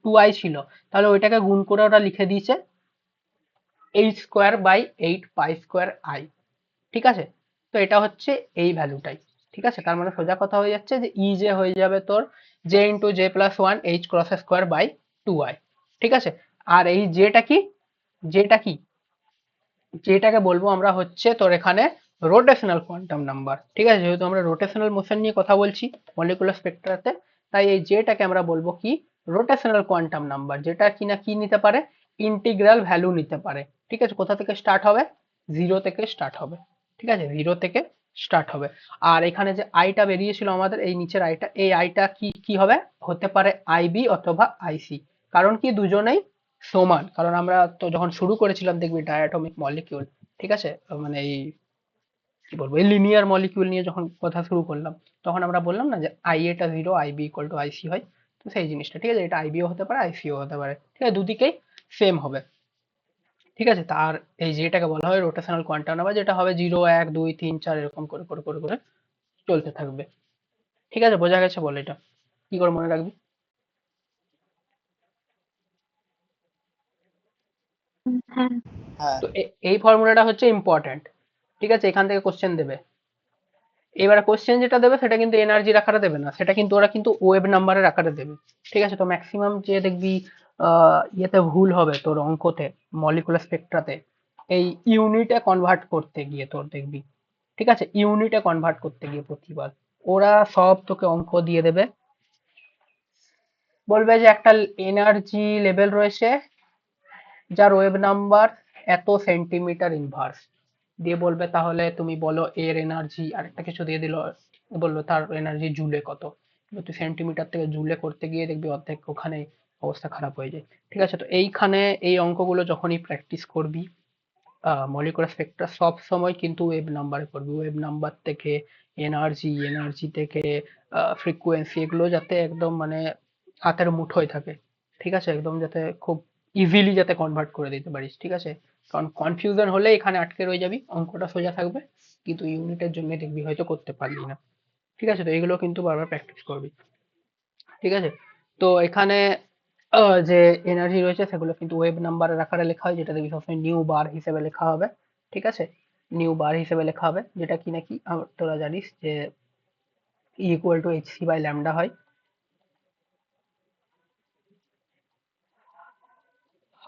টু আই ছিল, তাহলে ওইটাকে গুণ করে ওটা লিখে দিয়েছে H square by 8 pi square I. ঠিক আছে, তো এটা হচ্ছে এই ভ্যালুটাই। ঠিক আছে, তার মানে সোজা কথা হয়ে যাচ্ছে যে ই জে হয়ে যাবে তোর J into J plus one H cross square by 2i। ঠিক আছে, আর এই জেটা কি, জেটা কি, যেটাকে বলবো আমরা হচ্ছে তোর এখানে রোটেশনাল কোয়ান্টাম নাম্বার। ঠিক আছে, যেহেতু আমরা রোটেশনাল মোশন নিয়ে কথা বলছি মলিকুলার স্পেক্ট্রাতে, তাই এই জেটাকে আমরা বলবো কি রোটেশনাল কোয়ান্টাম নাম্বার, যেটা কিনা কি নিতে পারে, ইন্টিগ্রাল ভ্যালু নিতে পারে। ঠিক আছে, কোথা থেকে স্টার্ট হবে, জিরো থেকে স্টার্ট হবে। ঠিক আছে, জিরো থেকে স্টার্ট হবে। আর এখানে যে আইটা বেরিয়েছিল আমাদের, এই নিচের আইটা, এই আইটা কি কি হবে, হতে পারে আইবি অথবা আইসি। কারণ কি দুজনেই সমান, কারণ আমরা তো যখন শুরু করেছিলাম দেখবি ডায়াটমিক মলিকিউল, ঠিক আছে, মানে এই কি বলবো এই লিনিয়ার মলিকিউল নিয়ে যখন কথা শুরু করলাম, তখন আমরা বললাম না যে আই এটা জিরো, আইবি ইকুয়াল টু আইসি হয়। তো সেই জিনিসটা, ঠিক আছে, এটা আইবিও হতে পারে আইসিও হতে পারে, ঠিক আছে, দুদিকেই সেম হবে। ঠিক আছে, তার এই যেটাকে বলা হয় রোটেশনাল কোয়ান্টাম নাম্বার, যেটা হবে 0 1 2 3 4 এরকম করে করে করে করে চলতে থাকবে। ঠিক আছে, বোঝা গেছে, বল এটা কি করে মনে রাখবি। হ্যাঁ। হ্যাঁ। তো এই ফর্মুলাটা হচ্ছে ইম্পর্ট্যান্ট। ঠিক আছে, এখান থেকে কোশ্চেন দেবে। এবারে কোশ্চেন যেটা দেবে সেটা কিন্তু এনার্জির আকারে দেবে না, সেটা কিন্তু ওরা কিন্তু ওয়েভ নাম্বারের আকারে দেবে। ঠিক আছে, তো ম্যাক্সিমাম যে দেখবি ইয়েতে ভুল হবে তোর অঙ্কতে, মলিকুলার স্পেক্ট্রাতে, এই ইউনিটে কনভার্ট করতে গিয়ে তোর দেখবি। ঠিক আছে, ইউনিটে কনভার্ট করতে গিয়ে প্রতিবার ওরা সব তোকে অঙ্ক দিয়ে দেবে, বলবে যে একটা এনার্জি লেভেল রয়েছে যার ওয়েভ নাম্বার এত সেন্টিমিটার ইনভার্স, দিয়ে বলবে তাহলে তুমি বলো এর এনার্জি, আরেকটা কিছু দিয়ে দিল, বললো তার এনার্জি জুলে কত, এবার তুই সেন্টিমিটার থেকে জুলে করতে গিয়ে দেখবি অর্ধেক ওখানে অবস্থা খারাপ হয়ে যায়। ঠিক আছে, তো এইখানে এই অঙ্কগুলো যখনই প্র্যাকটিস করবি মলিকুলার স্পেক্ট্রা সব সময় কিন্তু ওয়েভ নাম্বারে করবি, ওয়েভ নাম্বার থেকে এনার্জি, এনার্জি থেকে ফ্রিকোয়েন্সি, এগুলো যাতে একদম মানে হাতের মুঠোয় থাকে। ঠিক আছে, একদম যাতে খুব ইজিলি যাতে কনভার্ট করে দিতে পারিস। ঠিক আছে, কারণ কনফিউশন হলে এখানে আটকে রয়ে যাবি, অঙ্কটা সোজা থাকবে কিন্তু ইউনিটের জন্য দেখবি হয়তো করতে পারবি না। ঠিক আছে, তো এগুলো কিন্তু বারবার প্র্যাকটিস করবি। ঠিক আছে, তো এখানে যে এনার্জি রয়েছে সেগুলো কিন্তু ওয়েভ নাম্বারের আকারে লেখা হয়, যেটা দেখবি সবসময় নিউ বার হিসেবে লেখা হবে। ঠিক আছে, নিউ বার হিসেবে লেখা হবে, যেটা কি নাকি তোরা জানিস যে equal to H C by lambda হয়।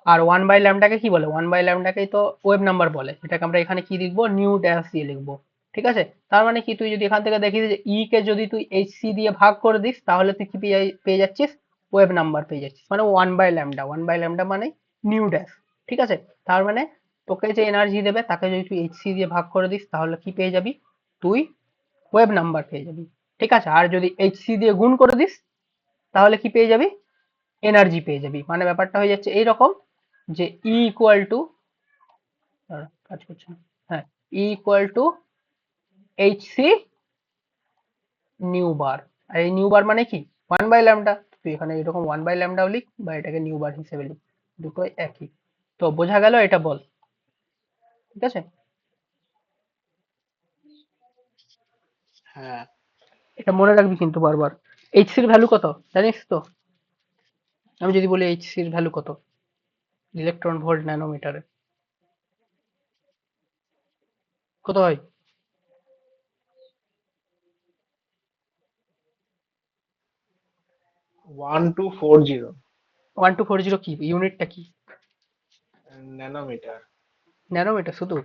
আর ওয়ান বাই ল্যামডাকে কি বলে, ওয়ান বাই ল্যামডাকেই তো ওয়েভ নাম্বার বলে, যেটাকে আমরা এখানে কি লিখবো, নিউ ড্যাশ দিয়ে লিখবো। ঠিক আছে, তার মানে কি তুই যদি এখান থেকে দেখিস যে ই কে যদি তুই এইচ সি দিয়ে ভাগ করে দিস, তাহলে তুই কি পেয়ে যাচ্ছিস, ওয়েভ নাম্বার পেয়ে যাচ্ছিস, মানে one by lambda, one by lambda মানে নিউ ড্যাশ। ঠিক আছে, তার মানে তোকে যে এনার্জি দেবে তাকে যদি তুই এইচ সি দিয়ে ভাগ করে দিস, তাহলে কি পেয়ে যাবি, তুই ওয়েভ নাম্বার পেয়ে যাবি। ঠিক আছে, আর যদি এইচ সি দিয়ে গুণ করে দিস, তাহলে কি পেয়ে যাবি, এনার্জি পেয়ে যাবি। মানে ব্যাপারটা হয়ে যাচ্ছে এইরকম যে ই ইকুয়াল টু, কাজ করছে না, হ্যাঁ, E equal to H c nu bar. আর এই নিউ বার মানে কি, ওয়ান বাই ল্যামডা, তুই এখানে এরকম ওয়ান বাই ল্যামডাও লিখ বা এটাকে নিউ বার হিসেবে লিখ, দুটোই একই। তো বোঝা গেল, এটা বল। ঠিক আছে, হ্যাঁ। এটা মনে রাখবি কিন্তু বারবার। এইচ সির ভ্যালু কত জানিস তো, আমি যদি বলি এইচ সির ভ্যালু কত ইলেকট্রন ভোল্ট ন্যানোমিটারে, কত হয়, 1240 1240 কি ইউনিটটা কি, ন্যানোমিটার, ন্যানোমিটার শুধু,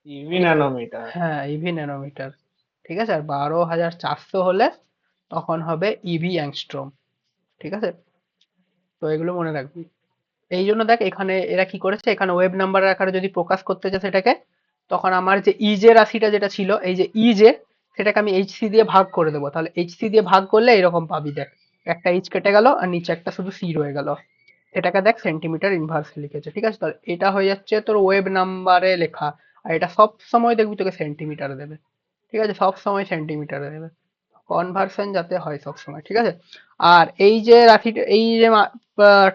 ইভি ন্যানোমিটার। হ্যাঁ ইভি ন্যানোমিটার। ঠিক আছে, আর 12400 হলে তখন হবে ইভি অ্যাংস্ট্রম। ঠিক আছে, তো এগুলো মনে রাখবি। এই জন্য দেখ এখানে এরা কি করেছে, এখানে ওয়েব নাম্বারের আকারে যদি প্রকাশ করতে চায় সেটাকে, তখন আমার যে ইজে রাশিটা যেটা ছিল, এই যে ইজে, সেটাকে আমি এইচসি দিয়ে ভাগ করে দেবো, তাহলে এইচসি দিয়ে ভাগ করলে এরকম পাবি, দেখ একটা এইচ কেটে গেল আর নিচে একটা শুধু সি রয়ে গেল, এটাকে দেখ সেন্টিমিটার ইনভার্স লিখেছে। ঠিক আছে, তাহলে এটা হয়ে যাচ্ছে তোর ওয়েব নাম্বারে লেখা, আর এটা সব সময় দেখবি তোকে সেন্টিমিটারে দেবে। ঠিক আছে, সব সময় সেন্টিমিটারে দেবে, কনভার্সন যাতে হয় সব সময়। ঠিক আছে, আর এই যে রাশিটা, এই যে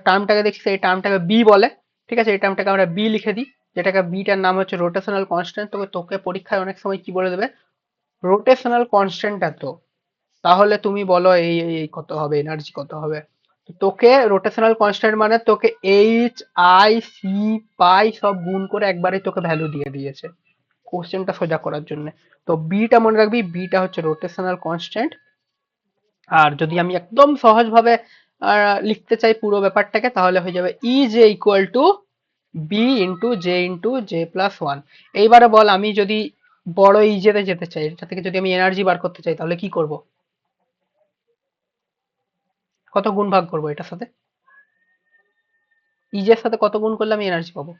টার্মটাকে দেখছিস, এই টার্মটাকে বি বলে। ঠিক আছে, এই টার্মটাকে আমরা বি লিখে দিই, যেটাকে বিটার নাম হচ্ছে রোটেশনাল কনস্ট্যান্ট। তোকে তোকে পরীক্ষায় অনেক সময় কি বলে দেবে, রোটেশনাল কনস্ট্যান্ট এত, তাহলে তুমি বলো এই কত হবে, এনার্জি কত হবে। তো তোকে রোটেশনাল কনস্ট্যান্ট মানে তোকে এইচ আই সি পাই সব গুণ করে একবারে তোকে ভ্যালু দিয়ে দিয়েছে কোশ্চেনটা সোজা করার জন্য। তো বিটা মনে রাখবি, বিটা হচ্ছে রোটেশনাল কনস্ট্যান্ট। আর যদি আমি একদম সহজভাবে লিখতে চাই পুরো ব্যাপারটাকে, তাহলে হয়ে যাবে E J equal to B J plus one. এইবারে বল আমি যদি বড় ইজেতে যেতে চাই, এটা থেকে যদি আমি এনার্জি বার করতে চাই, তাহলে কি করব? কত গুণ ভাগ করব এটার সাথে? ইজের সাথে কত গুণ করলে আমি এনার্জি পাবো?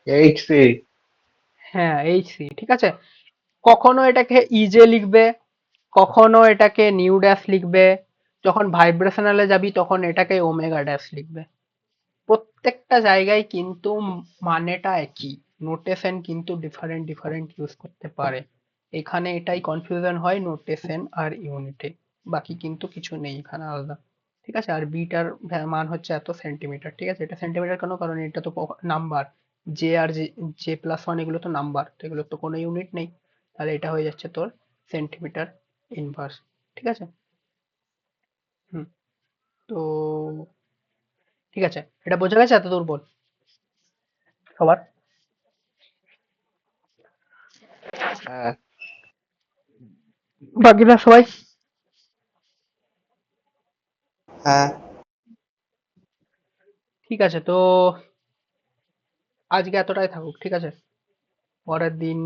HC। হ্যাঁ, এইচ সি, ঠিক আছে। কখনো এটাকে ইজে লিখবে, কখনো এটাকে নিউ ড্যাশ লিখবে, যখন ভাইব্রেশনালে যাবি তখন এটাকে ওমেগা ড্যাশ লিখবে। প্রত্যেকটা জায়গায় কিন্তু মানেটা একই, নোটেশন কিন্তু ডিফারেন্ট ডিফারেন্ট ইউজ করতে পারে। এখানে এটাই কনফিউশন হয় নোটেশন আর ইউনিটে, বাকি কিন্তু কিছু নেই এখানে আলাদা। ঠিক আছে, আর বিটার মান হচ্ছে এত সেন্টিমিটার। ঠিক আছে, এটা সেন্টিমিটার কেন, কারণ এটা তো number, J R J plus one এগুলো তো নাম্বার, তো এগুলো তো কোনো ইউনিট নেই, তাহলে এটা হয়ে যাচ্ছে তোর সেন্টিমিটার ইনভার্স। ঠিক আছে। হুম। তো ঠিক আছে, এটা বোঝা গেছে এত দূর বল সবার? হ্যাঁ। বাকিরা সবাই হ্যাঁ, ঠিক আছে। তো আজকে এতটাই থাকুক, ঠিক আছে। পরের দিন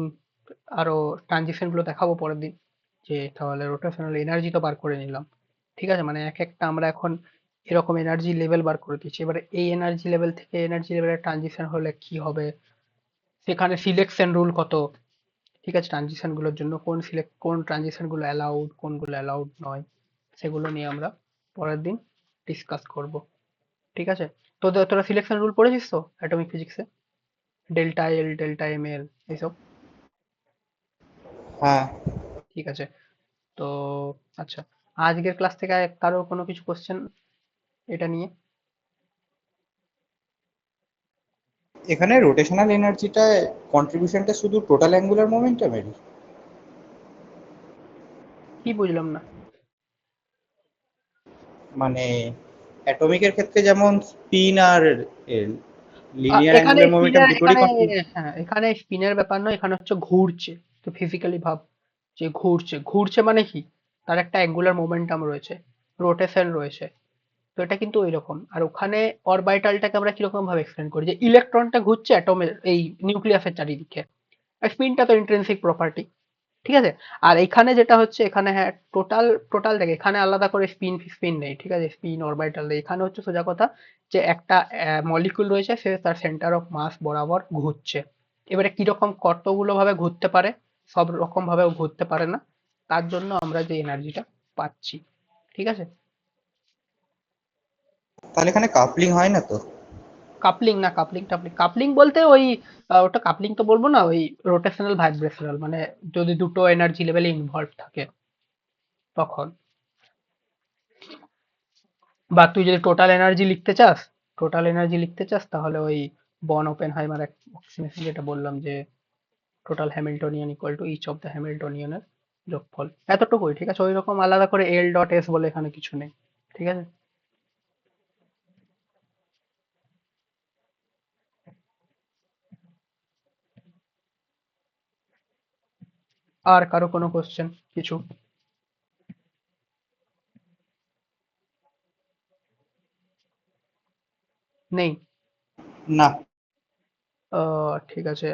আরো ট্রানজিশন গুলো দেখাবো পরের দিন, যে তাহলে রোটেশনাল এনার্জি তো বার করে নিলাম। ঠিক আছে, মানে এক একটা আমরা এখন এরকম এনার্জি লেভেল বার করে দিচ্ছি, এবারে এই এনার্জি লেভেল থেকে এনার্জি লেভেলে ট্রানজিশন হলে কি হবে, সেখানে সিলেকশন রুল কত। ঠিক আছে, ট্রানজিশন গুলোর জন্য কোন ট্রানজিশন গুলো অ্যালাউড, কোনগুলো অ্যালাউড নয়, সেগুলো নিয়ে আমরা পরের দিন ডিসকাস করব। ঠিক আছে। তোরা সিলেকশন রুল পড়েছিস তো অ্যাটমিক ফিজিক্সে, delta L, delta M L, এইসব? হ্যাঁ। ঠিক আছে। তো আচ্ছা, আজকের ক্লাস থেকে কারো কোনো কিছু কোশ্চেন এটা নিয়ে? এখানে রোটেশনাল এনার্জিটা কন্ট্রিবিউশনটা শুধু টোটাল অ্যাঙ্গুলার মোমেন্টামেরই? কি বুঝলাম না। মানে অ্যাটমিকের ক্ষেত্রে যেমন স্পিন আর লিনিয়ার এখানে অ্যাঙ্গুলার মোমেন্টাম স্পিনের, দুটোরই হ্যাঁ এখানে স্পিনের ব্যাপার নয়, এখানে হচ্ছে ঘুরছে। তো ফিজিক্যালি ভাব, যে ঘুরছে, ঘুরছে মানে কি, তার একটা অ্যাঙ্গুলার মোমেন্টাম রয়েছে, রোটেশন রয়েছে। তো এটা কিন্তু ওই রকম। আর ওখানে অরবাইটালটাকে আমরা কিরকম ভাবে এক্সপ্লেন করি, যে ইলেকট্রনটা ঘুরছে অ্যাটমের এই নিউক্লিয়াসের চারিদিকে, আর স্পিনটা তো ইন্ট্রিনসিক প্রপার্টি। ঠিক আছে। আর এখানে যেটা হচ্ছে, এখানে হ্যাঁ টোটাল টোটাল দেখে এখানে আলাদা করে স্পিন স্পিন নেই, ঠিক আছে, স্পিন অরবিটাল নেই। এখানে হচ্ছে সোজা কথা, যে একটা মলিকুল রয়েছে, সে তার সেন্টার অফ মাস বরাবর ঘুরছে। এবারে কিরকম কতগুলো ভাবে ঘুরতে পারে, সব রকম ভাবেও ঘুরতে পারে না, তার জন্য আমরা যে এনার্জিটা পাচ্ছি। ঠিক আছে। তাহলে এখানে কাপলিং হয় না তো? কাপলিং না, কাপলিং টাপলিং, কাপলিং বলতে ওই ওটা কাপলিং তো বলবো না, ওই রোটেশনাল ভাইব্রেশনাল, মানে যদি দুটো এনার্জি লেভেলে ইনভলভ থাকে তখন। বা তুই যদি টোটাল এনার্জি লিখতে চাস, টোটাল এনার্জি লিখতে চাস তাহলে ওই বন ওপেনহাইমার অ্যাপ্রক্সিমেশন যেটা বললাম, যে total Hamiltonian equal to each of the হ্যামিল্টনিয়ানের যোগফল, এতটুকুই। ঠিক আছে, ওই রকম আলাদা করে এল ডট এস বলে এখানে কিছু নেই। ঠিক আছে। আর কারো কোনো কোশ্চেন কিছু? নেই? না। ঠিক আছে,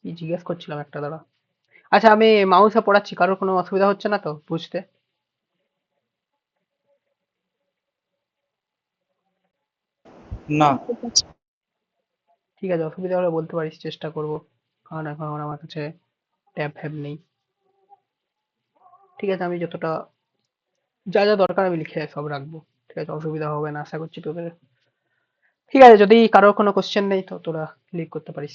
কি জিজ্ঞেস করছিলাম একটা, দাঁড়া। আচ্ছা, আমি মাউসে পড়াচ্ছি, কারোর কোনো অসুবিধা হচ্ছে না তো বুঝতে? না। ঠিক আছে। ঠিক আছে, অসুবিধা হলে বলতে পারিস, চেষ্টা করব, কারণ এখন আমার কাছে ট্যাব ফ্যাব নেই। ঠিক আছে, আমি যতটা যা যা দরকার আমি লিখে সব রাখবো। ঠিক আছে, অসুবিধা হবে না আশা করছি তোদের। ঠিক আছে, যদি কারোর কোনো কোশ্চেন নেই তো তোরা ক্লিক করতে পারিস।